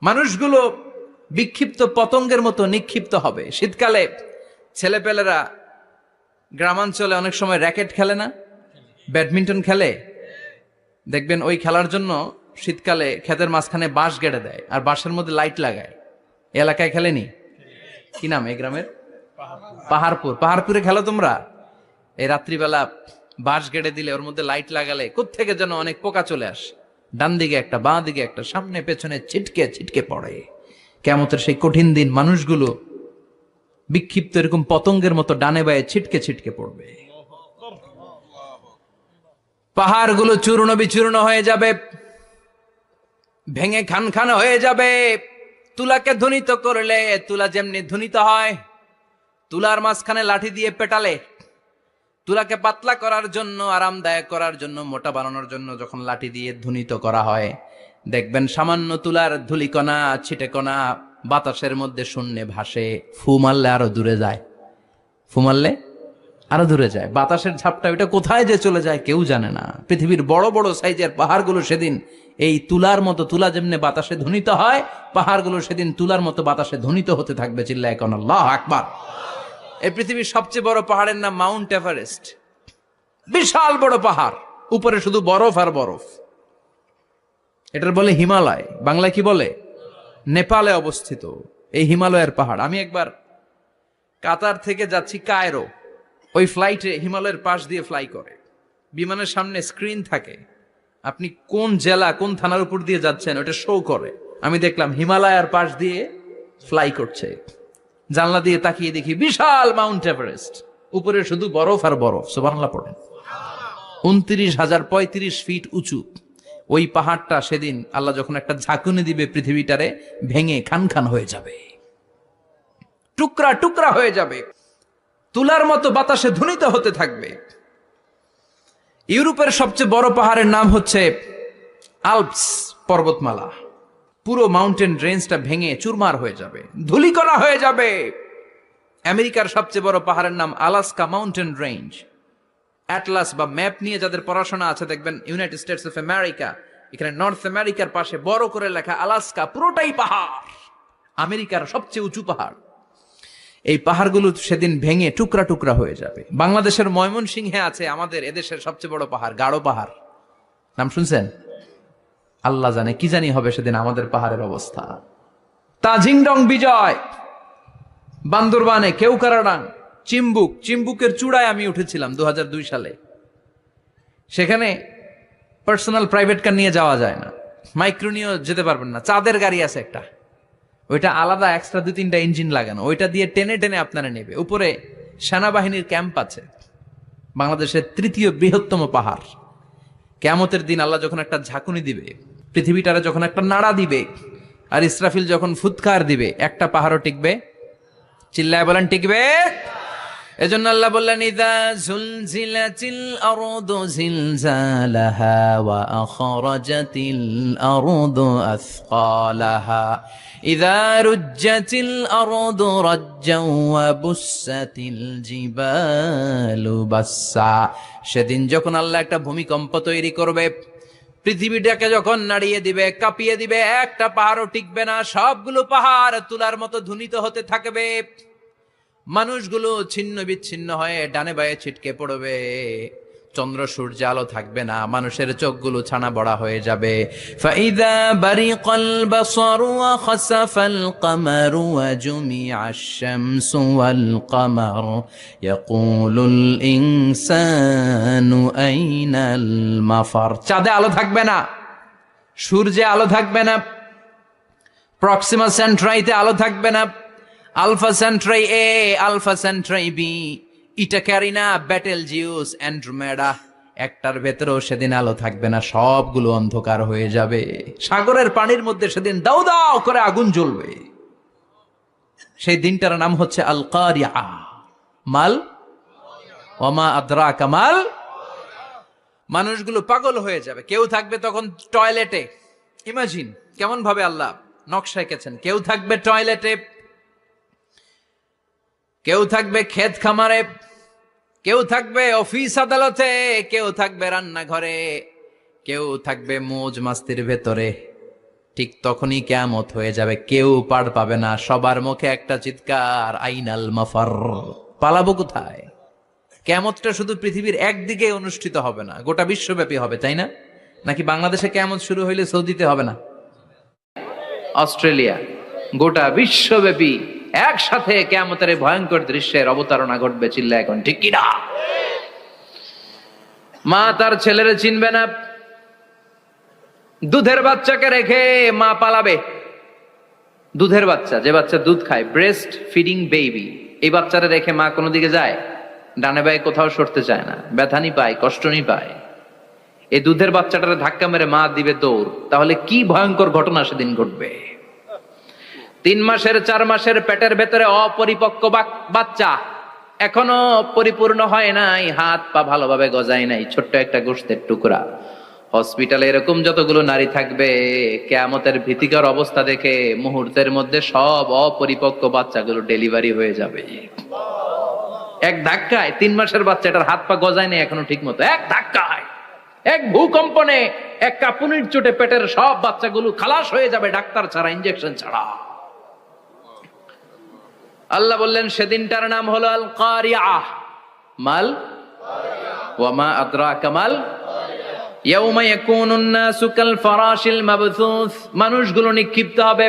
মানুষগুলো বিক্ষিপ্ত পতঙ্গের মতো নিক্ষিপ্ত হবে। শীতকালে ছেলেপেলেরা গ্রামাঞ্চলে অনেক সময় র্যাকেট খেলে না, ব্যাডমিন্টন খেলে, দেখবেন ওই খেলার জন্য শীতকালে ক্ষেতের মাঝখানে বাঁশ গেড়ে দেয় আর বাঁশের মধ্যে লাইট লাগায়। এলাকায় খেলেনি? কি নাম এই গ্রামের? পাহাড়পুর। পাহাড়পুরে খেলো তোমরা? এই রাত্রিবেলা বাঁশ গেড়ে দিলে ওর মধ্যে লাইট লাগালে কোত্থেকে যেন অনেক পোকা চলে আসে, ডান দিকে একটা, বাঁ দিকে একটা, সামনে পেছনে ছিটকে ছিটকে পড়ে। কিয়ামতের সেই কঠিন দিন মানুষগুলো বিক্ষিপ্ত এরকম পতঙ্গের মতো ডানে বায়ে ছিটকে ছিটকে পড়বে। পাহাড়গুলো চূর্ণ বিচূর্ণ হয়ে যাবে, ভেঙে খান খান হয়ে যাবে। তুলাকে ধ্বনিত করলে তুলা যেমনি ধ্বনিত হয়, তুলার মাঝখানে লাঠি দিয়ে পেটালে, তুলাকে পাতলা করার জন্য, আরামদায়ক করার জন্য, মোটা বানানোর জন্য যখন লাঠি দিয়ে ধ্বনিত করা হয়, দেখবেন সামান্য তুলার ধুলিকণা ছিটেকণা বাতাসের মধ্যে শূন্যে ভাসে। ফু মারলে আরো দূরে যায়, ফু মারলে আরো দূরে যায়। বাতাসের ঝাপটা ওইটা কোথায় যে চলে যায় কেউ জানে না। পৃথিবীর বড় বড় সাইজের পাহাড়গুলো সেদিন এই তুলার মতো, তুলা যেমনি বাতাসে ধ্বনিত হয়, পাহাড়গুলো সেদিন তুলার মতো বাতাসে ধ্বনিত হতে থাকবে। চিল্লায় এখন আল্লাহু আকবার। এই পৃথিবীর সবচেয়ে বড় পাহাড়ের নাম মাউন্ট এভারেস্ট। বিশাল বড় পাহাড়, উপরে শুধু বরফ আর বরফ। এটার বলে হিমালয়, বাংলায় কি বলে? নেপালে অবস্থিত এই হিমালয়ের পাহাড়। আমি একবার কাতার থেকে যাচ্ছি কায়রো, ওই ফ্লাইটে হিমালয়ের পাশ দিয়ে ফ্লাই করে, বিমানের সামনে স্ক্রিন থাকে, আপনি কোন জেলা কোন থানার উপর দিয়ে যাচ্ছেন ওটা শো করে। আমি দেখলাম হিমালয়ের পাশ দিয়ে ফ্লাই করছে। জানলা দিয়ে তাকিয়ে দেখি বিশাল মাউন্ট এভারেস্ট, উপরে শুধু বরফ আর বরফ। সুবহানাল্লাহ পড়েন। 29,035 ফিট উঁচু ওই পাহাড়টা সেদিন আল্লাহ যখন একটা ঝাঁকুনি দিবে, পৃথিবীটারে ভেঙে খান খান হয়ে যাবে, টুকরা টুকরা হয়ে যাবে, তুলার মতো বাতাসে ধ্বনিত হতে থাকবে। ইউরোপের সবচেয়ে বড় পাহাড়ের নাম হচ্ছে আল্পস পর্বতমালা। পুরো মাউন্টেন রেঞ্জটা ভেঙে চুরমার হয়ে যাবে, ধূলিকণা হয়ে যাবে। আমেরিকার সবচেয়ে বড় পাহাড়ের নাম আলাস্কা মাউন্টেন রেঞ্জ। অ্যাটলাস বা ম্যাপ নিয়ে যাদের পড়াশোনা আছে দেখবেন ইউনাইটেড স্টেটস অফ আমেরিকা, এখানে নর্থ আমেরিকার পাশে বড় করে লেখা আলাস্কা, পুরোটাই পাহাড়, আমেরিকার সবচেয়ে উঁচু পাহাড়। এই পাহাড়গুলো সেদিন ভেঙে টুকরা টুকরা হয়ে যাবে। বাংলাদেশের ময়মনসিংহে আছে আমাদের এদেশের সবচেয়ে বড় পাহাড়, গাঢ় পাহাড়। নাম শুনছেন? আল্লাহ জানে কি জানি হবে সেদিন আমাদের পাহাড়ের অবস্থা। তাজিংডং বিজয়, বান্দরবানে কেউকারাডাং, চিম্বুক, চিম্বুকের চূড়ায় আমি উঠেছিলাম 2002 সালে। সেখানে পার্সোনাল প্রাইভেট কার নিয়ে যাওয়া যায় না, মাইক্রো নিয়েও যেতে পারবেন না। চাঁদের গাড়ি আছে একটা, ওইটা আলাদা এক্সট্রা 2-3টা ইঞ্জিন লাগানো, ওইটা দিয়ে টেনে টেনে আপনারা নেবে। উপরে সেনাবাহিনীর ক্যাম্প আছে। বাংলাদেশের 3য় বৃহত্তম পাহাড়। কিয়ামতের দিন আল্লাহ যখন একটা ঝাঁকুনি দিবে, পৃথিবীটারে যখন একটা নাড়া দিবে, আর ইসরাফিল যখন ফুৎকার দিবে, একটা পাহাড়ও টিকবে? চিল্লায় বলেন টিকবে? এজন্য আল্লাহ বললেন ইযা যুলজিলাতিল আরদু জিলজালাহা ওয়া আখরাজাতিল আরদু আসকালাহা ইযা রুজ্জাতিল আরদু রাজ্জাও ওয়া বুসাতিল জিবালু বাসসা। সেদিন যখন আল্লাহ একটা ভূমিকম্প তৈরি করবে, পৃথিবীটাকে যখন নাড়িয়ে দিবে, কাঁপিয়ে দিবে, একটা পাহাড়ও টিকবে না, সবগুলো পাহাড় তুলার মতো ধ্বনিত হতে থাকবে। মানুষগুলো ছিন্ন বিচ্ছিন্ন হয়ে ডানে বায়ে ছিটকে পড়বে, চন্দ্র সূর্য আলো থাকবে না, মানুষের চোখগুলো ছানা বড়া হয়ে যাবে। ফাইদা বারিকাল বাসারু ওয়া খাসাফাল কামারু ওয়া জুমিআশ শামসু ওয়াল কামার ইয়াকুলুল ইনসানু আইনাল মাফার। চাঁদে আলো থাকবে না, সূর্যে আলো থাকবে না, প্রক্সিমা সেন্ট্রাইতে আলো থাকবে না, আলফা সেন্ট্রাই এ, আলফা সেন্ট্রাই বি, ইটাক্যারিনা, ব্যাটেলজিউস, অ্যান্ড্রোমেডা, একটার ভেতরেও সেদিন আলো থাকবে না, সবগুলো অন্ধকার হয়ে যাবে। সাগরের পানির মধ্যে সেদিন দাউ দাউ করে আগুন জ্বলবে। সেই দিনটার নাম হচ্ছে আল কারিআ। মাল ওমা আদরাকা মাল। মানুষগুলো পাগল হয়ে যাবে। কেউ থাকবে তখন টয়লেটে, ইমাজিন কেমন ভাবে আল্লাহ নকশা এঁকেছেন। কেউ থাকবে টয়লেটে, কেউ থাকবে ক্ষেত খামারে, কেউ থাকবে অফিস আদালতে, কেউ থাকবে রান্নাঘরে, কেউ থাকবে মৌজ মাস্তির ভেতরে। ঠিক তখনই কিয়ামত হয়ে যাবে, কেউ পার পাবে না। সবার মুখে একটা চিৎকার, আইনাল মাফার, পালাবো কোথায়? কিয়ামতটা শুধু পৃথিবীর একদিকে অনুষ্ঠিত হবে না, গোটা বিশ্বব্যাপী হবে, তাই না? নাকি বাংলাদেশে কিয়ামত শুরু হইলে সৌদিতে হবে না? অস্ট্রেলিয়া, গোটা বিশ্বব্যাপী একসাথে কিয়ামতের ভয়ঙ্কর দৃশ্যের অবতারণা ঘটবে। চিল্লা এখন ঠিক কিনা? মা তার ছেলেরে চিনবে না। দুধের বাচ্চাকে রেখে মা পালাবে। দুধের বাচ্চা, যে বাচ্চা দুধ খায়, ব্রেস্ট ফিডিং বেবি, এই বাচ্চারা রেখে মা কোনো দিকে যায়? ডানে বায়ে কোথাও সরতে চায় না, ব্যথানি পায়, কষ্টনি পায়। এই দুধের বাচ্চাটারে ধাক্কা মেরে মা দিবে দৌড়। তাহলে কি ভয়ঙ্কর ঘটনা সেদিন ঘটবে। 3 মাসের 4 মাসের পেটের ভেতরে অপরিপক্ক বাচ্চা, এখনো পরিপূর্ণ হয় নাই, হাত পা ভালোভাবে গজায় নাই, ছোট্ট একটা গোশতের টুকরা। হসপিটালে এরকম যতগুলো নারী থাকবে, কিয়ামতের ভীতিকর অবস্থা দেখে মুহূর্তের মধ্যে সব অপরিপক্ক বাচ্চাগুলো ডেলিভারি হয়ে যাবে। এক ধাক্কায় 3 মাসের বাচ্চাটার হাত পা গজায় নাই এখনো ঠিক মতো, এক ধাক্কায়, এক ভূকম্পনে, এক কাঁপুনির চোটে পেটের সব বাচ্চাগুলো খালাস হয়ে যাবে, ডাক্তার ছাড়া, ইনজেকশন ছাড়া। আল্লাহ বললেন সেদিনটার নাম হলো আল কারিআহ। মাল ওয়া মা আদরাকা মাল। ইয়াউমা ইয়াকুনুন নাসু কাল ফারাশিল মাবথুস, মানুষগুলো নিক্ষিপ্ত হবে।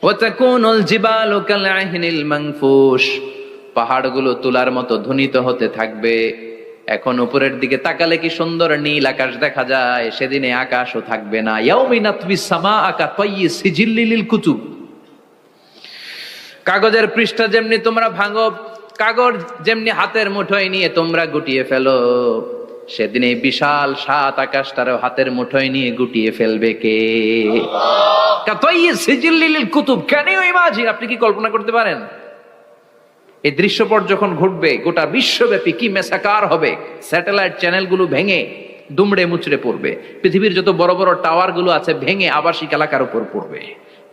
ওয়া তাকুনুল জিবালু কাল আহিনিল মানফুশ, পাহাড়গুলো তুলার মতো ধ্বনিত হতে থাকবে। এখন উপরের দিকে তাকালে কি সুন্দর নীল আকাশ দেখা যায়, সেদিনে আকাশও থাকবে না। ইয়াউমিন নাতবিস সামাআ কাতায়্যি সিজিল্লি লিল কুতুব, কাগজের পৃষ্ঠা যেমনি তোমরা ভাঙো, কাগজ যেমনি হাতের মুঠোয় নিয়ে তোমরা গুটিয়ে ফেলো, সেদিন এই বিশাল 7 আকাশটারও হাতের মুঠোয় নিয়ে গুটিয়ে ফেলবে কে? কাতায়্যি সিজিল্লি লিল কুতুব। Can you imagine? আপনি কি কল্পনা করতে পারেন এই দৃশ্যপট যখন ঘটবে গোটা বিশ্বব্যাপী কি মেসাকার হবে? স্যাটেলাইট চ্যানেলগুলো ভেঙে দুমড়ে মুচড়ে পড়বে, পৃথিবীর যত বড় বড় টাওয়ার গুলো আছে ভেঙে আবাসিক এলাকার উপর পড়বে,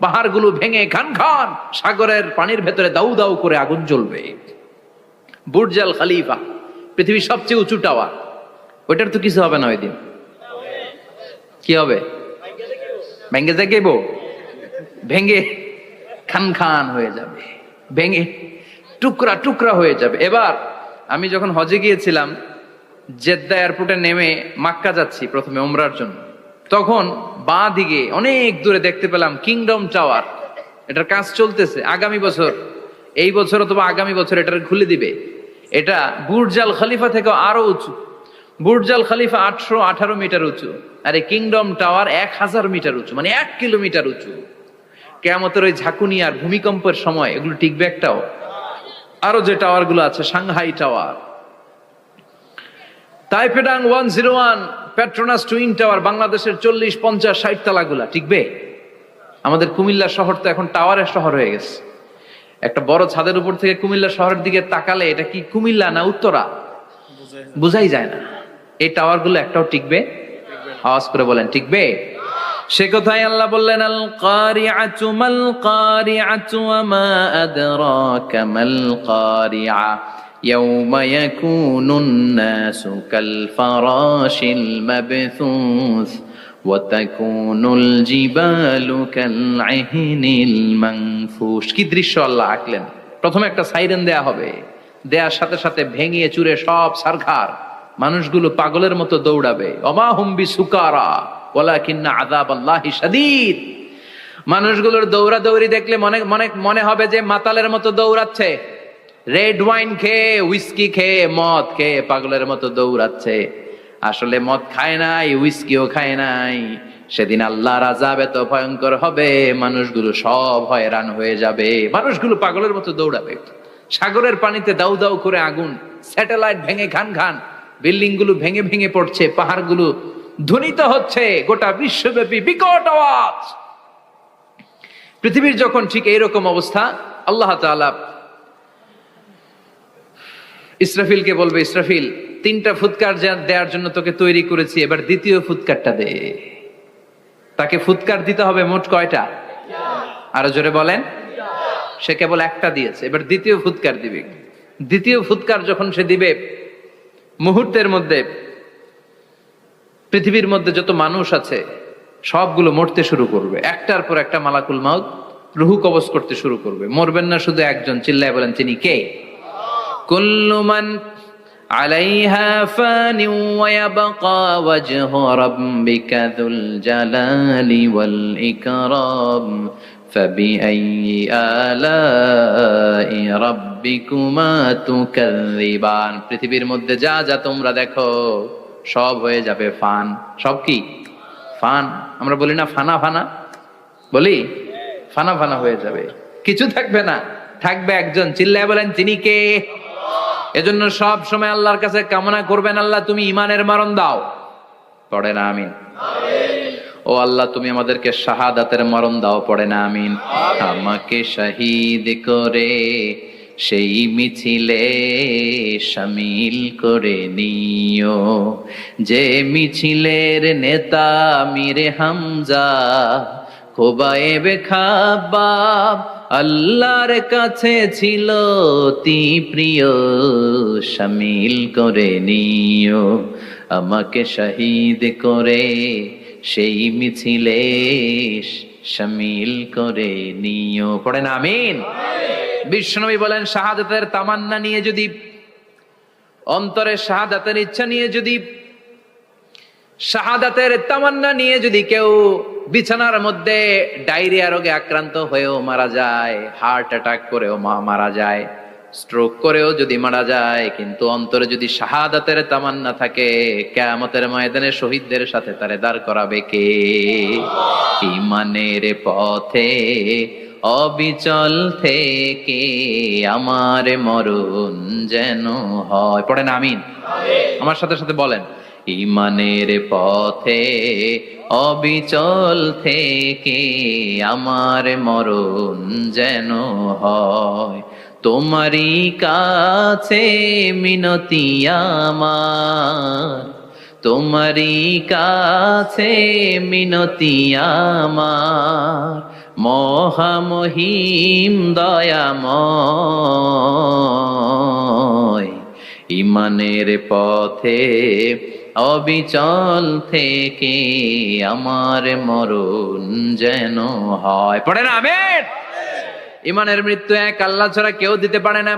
পাহাড়গুলো ভেঙে খান খান, সাগরের পানির ভেতরে দাউ দাউ করে আগুন জ্বলবে। বুর্জ আল খলিফা, পৃথিবীর সবচেয়ে উঁচু টাওয়ার, ওইটার তো কিছু হবে না ওই দিন। কি হবে? ভেঙে যাইব, ভেঙে খান খান হয়ে যাবে, ভেঙে টুকরা টুকরা হয়ে যাবে। এবার আমি যখন হজে গিয়েছিলাম, জেদ্দা এয়ারপোর্টে নেমে মাক্কা যাচ্ছি প্রথমে উমরার জন্য, তখন বাঁ দিকে অনেক দূরে দেখতে পেলাম কিংডম টাওয়ার। এটার কাজ চলতেছে, আগামী বছর, এই বছর অথবা আগামী বছর এটার খুলে দিবে। এটা বুর্জ আল খলিফা থেকে আরো উঁচু। বুর্জ আল খলিফা 818 মিটার উঁচু, আর এই কিংডম টাওয়ার 1000 মিটার উঁচু, মানে 1 কিলোমিটার উঁচু। কিয়ামতের ওই ঝাঁকুনি আর ভূমিকম্পের সময় এগুলো টিকবে একটাও? আরো যে টাওয়ার গুলো আছে, সাংহাই টাওয়ার, তাইপেডাং 101, পেট্রোনাস টুইন টাওয়ার, বাংলাদেশের 40, 50, 60 তালাগুলা টিকবে? আমাদের কুমিল্লা শহর তো এখন টাওয়ারের শহর হয়ে গেছে। একটা বড় ছাদের উপর থেকে কুমিল্লা শহরের দিকে তাকালে এটা কি কুমিল্লা না উত্তরা বুঝাই যায় না। এই টাওয়ার গুলো একটাও টিকবে? আওয়াজ করে বলেন টিকবে? সে কথাই আল্লাহ বললেন আল কারিআতু মাল কারিআতু ওয়া মা আদরাকা মাল কারিআ ইয়াউমা ইয়াকুনুন নাসু কাল ফারাশিল মাবথুস ওয়া তাকুনুল জিবালু কাল আহিনিল মানফুশ। কি দৃশ্য আল্লাহ আঁকলেন! প্রথমে একটা সাইরেন দেয়া হবে, দেয়ার সাথে সাথে ভেঙে চুরে সব সারখার, মানুষগুলো পাগলের মতো দৌড়াবে। ওমা হুম বিসুকারা ওয়ালাকিন্না আযাবাল্লাহি শাদীদ। মানুষগুলোর দৌড়াদৌড়ি দেখলে মনে হবে যে মাতালের মতো দৌড়াচ্ছে, রেড ওয়াইন খেয়ে, হুইস্কি খেয়ে, মদ খেয়ে পাগলের মতো দৌড়াচ্ছে। আসলে মদ খায় নাই, হুইস্কিও খায় নাই, সেদিন আল্লাহর আযাব এত ভয়ঙ্কর হবে, মানুষগুলো সব হয়রান হয়ে যাবে, মানুষগুলো পাগলের মতো দৌড়াবে। সাগরের পানিতে দাউ দাউ করে আগুন, স্যাটেলাইট ভেঙে খান খান, বিল্ডিং গুলো ভেঙে ভেঙে পড়ছে, পাহাড়গুলো ধ্বনিত হচ্ছে, গোটা বিশ্বব্যাপী বিকট আওয়াজ। পৃথিবীর যখন ঠিক এইরকম অবস্থা, আল্লাহ তাআলা ইসরাফিলকে বলবে, ইসরাফিল 3টা ফুৎকার দেওয়ার জন্য তোকে তৈরি করেছি, এবার দ্বিতীয় ফুৎকারটা দে। তাকে ফুৎকার দিতে হবে মোট কয়টা? আরো জোরে বলেন। সে কেবল একটা দিয়েছে, এবার দ্বিতীয় ফুৎকার দিবে। দ্বিতীয় ফুৎকার যখন সে দিবে, মুহূর্তের মধ্যে পৃথিবীর মধ্যে যত মানুষ আছে সবগুলো মরতে শুরু করবে, একটার পর একটা মালাকুল মাউত রুহু কবজ করতে শুরু করবে। মরবেন না শুধু একজন, চিল্লায় বলেন তিনি কে? কুল্লু মান আলাইহা ফানি ওয়া ইয়াবকা ওয়াজহু রাব্বিকা যুল জালালি ওয়াল ইকরাম ফাবিআইয়ি আলাই রাব্বিকুমা তুকাযযিবান। পৃথিবীর মধ্যে যা যা তোমরা দেখো সব হয়ে যাবে ফান। সব কি? ফান। আমরা বলি না ফানা ফানা, বলি ফানা ফানা হয়ে যাবে, কিছু থাকবে না, থাকবে একজন, চিল্লায় বলেন তিনি কে? এজন্য সব সময় আল্লাহর কাছে কামনা করবেন, আল্লাহ তুমি ঈমানের মরণ দাও। পড়ে না আমিন? ও আল্লাহ তুমি আমাদেরকে শাহাদাতের মরণ দাও। পড়ে না আমিন? আমাকে শহীদ করে সেই মিছিলে শামিল করে নিও, যে মিছিলের নেতা মীরে হামজা খোবায়েবে খাব্বাব আল্লাহর কাছে ছিল অতি প্রিয়, শামিল করে নিও, আমাকে শহীদ করে সেই মিছিলে শামিল করে নিও। পড়ে না আমিন? বিশ্বনবী বলেন, শাহাদাতের তামান্না নিয়ে যদি, অন্তরে শাহাদাতের ইচ্ছা নিয়ে যদি, শাহাদাতের তামান্না নিয়ে যদি কেউ বিছানার মধ্যে ডায়রিয়া রোগে আক্রান্ত হয়েও মারা যায়, হার্ট অ্যাটাক করেও মারা যায়, স্ট্রোক করেও যদি মারা যায়, কিন্তু অন্তরে যদি শাহাদাতের তামান্না থাকে, কিয়ামতের ময়দানে শহীদদের সাথে তারে দাঁড় করাবে কে? ঈমানের পথে অবিচল থেকে আমার মরণ যেন হয়। পড়েন আমিন? আমার সাথে সাথে বলেন, ঈমানের পথে অবিচল থেকে আমার মরণ যেন হয়, তোমারই কাছে মিনতি আমার, তোমারই কাছে মিনতি আমার, মহামহিম দয়াময়, ঈমানের পথে অবিচল থেকে আমার মরণ যেন হয়। পড়ে না আমিন? ঈমানের মৃত্যু এক আল্লাহ ছাড়া কেউ দিতে পারে না,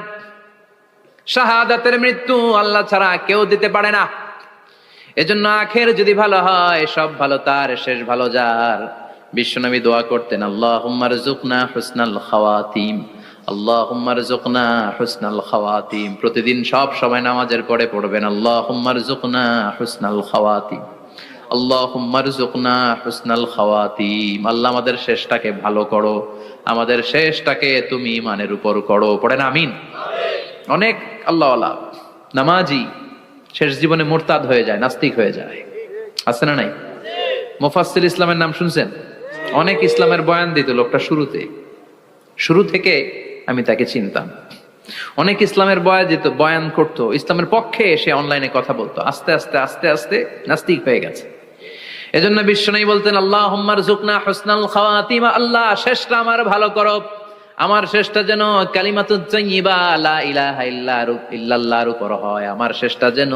শাহাদাতের মৃত্যু আল্লাহ ছাড়া কেউ দিতে পারে না। এজন্য আখের যদি ভালো হয়, সব ভালো তার, শেষ ভালো যার। বিশ্বনবী দোয়া করতেন, আল্লাহুম্মা রযুকনা হুসনাল খাওয়াতিম, আল্লাহুম্মা রযুকনা হুসনাল খাওয়াতিম। প্রতিদিন সব সময় নামাজের পরে পড়বেন, আল্লাহুম্মা রযুকনা হুসনাল খাওয়াতিম, আল্লাহুম্মা রযুকনা হুসনাল খাওয়াতিম। আল্লাহ আমাদের শেষটাকে ভালো করো, আমাদের শেষটাকে তুমি ঈমানের উপর করো। পড়েন আমিন? অনেক আল্লাহওয়ালা নামাজি শেষ জীবনে মুরতাদ হয়ে যায়, নাস্তিক হয়ে যায়, আছে না নাই? মুফাসসির ইসলামের নাম শুনছেন? অনেক ইসলামের বয়ান দিত লোকটা শুরু থেকে আমি তাকে চিনতাম। অনেক ইসলামের বয়ান করতো, ইসলামের পক্ষে এসে অনলাইনে কথা বলতো, আস্তে আস্তে আস্তে আস্তে নাস্তিক হয়ে গেছে। এজন্য বিশ্বনবী বলতেন, আল্লাহুম্মা রযুকনা হুসনাল খাওয়াতিম, আল্লাহ শেষটা আমার ভালো করো, আমার শেষটা যেন কালিমাতুত তাইয়্যিবা লা ইলাহা ইল্লাল্লাহর উপর হয়, আমার শেষটা যেন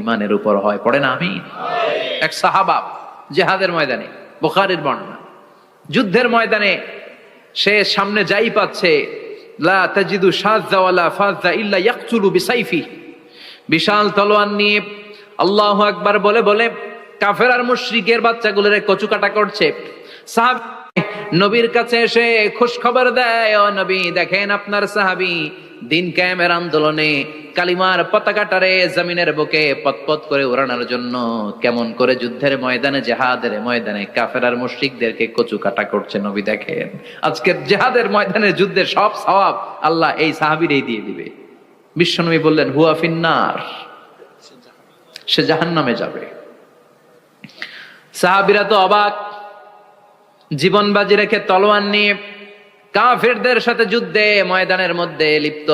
ঈমানের উপর হয়। পড়েন আমিন? এক সাহাবা জিহাদের ময়দানে, বুখারীর বর্ণনা, যুদ্ধের ময়দানে সে সামনে যাই পাচ্ছে, লা তাজিদু শাযযা ওয়ালা ফাযযা ইল্লা ইয়াকতুলু বিসাইফি, বিশাল তলোয়ার নিয়ে আল্লাহু আকবার বলে বলে কাফের আর মুশরিকের বাচ্চাগুলোরে কচুকাটা করছে। সাহাবী নবীর কাছে এসে খোঁজ খবর দেয়, ও নবী দেখেন আপনার সাহাবী দিন কায়েমের আন্দোলনে কালিমার পতাকাটারে জমিনের বুকে পতপত করে উড়ানোর জন্য কেমন করে যুদ্ধের ময়দানে, জিহাদের ময়দানে কাফের আর মুশরিকদেরকে কচু কাটা করছে। নবী দেখেন আজকের জিহাদের ময়দানে যুদ্ধের সব সওয়াব আল্লাহ এই সাহাবীরই দিয়ে দিবে। বিশ্বনবী বললেন হুয়া ফিন্নার, সে জাহান্নামে যাবে। সাহাবীরা তো অবাক, জীবন বাজি রেখে তলোয়ার নিয়ে কাফেরদের সাথে যুদ্ধে ময়দানের মধ্যে লিপ্ত,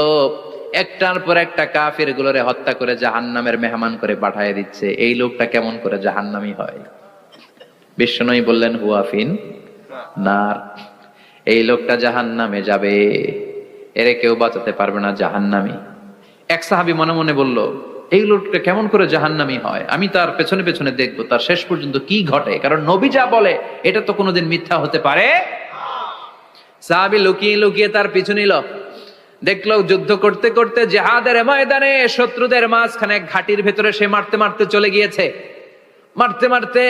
একটার পর একটা কাফের গুলোরে হত্যা করে জাহান্নামের মেহমান করে পাঠিয়ে দিচ্ছে। এই লোকটা কেমন করে জাহান্নামী হয়? বিশ্বনবী বললেন হুয়া ফিন নার, এই লোকটা জাহান্নামে যাবে, এরে কেউ বাঁচাতে পারবে না, জাহান্নামী। এক সাহাবী মনে মনে বলল এই লোকটা কেমন করে জাহান্নামী হয়, আমি তার পেছনে পেছনে দেখবো তার শেষ পর্যন্ত কি ঘটে, কারণ নবী যা বলে এটা তো কোনোদিন মিথ্যা হতে পারে। সাহাবী লুকিয়ে লুকিয়ে তার পিছু নিল, দেখলো যুদ্ধ করতে করতে জিহাদের ময়দানে শত্রুদের মাঝখানে ঘাটির ভেতরে সে মারতে মারতে চলে গিয়েছে। মারতে মারতে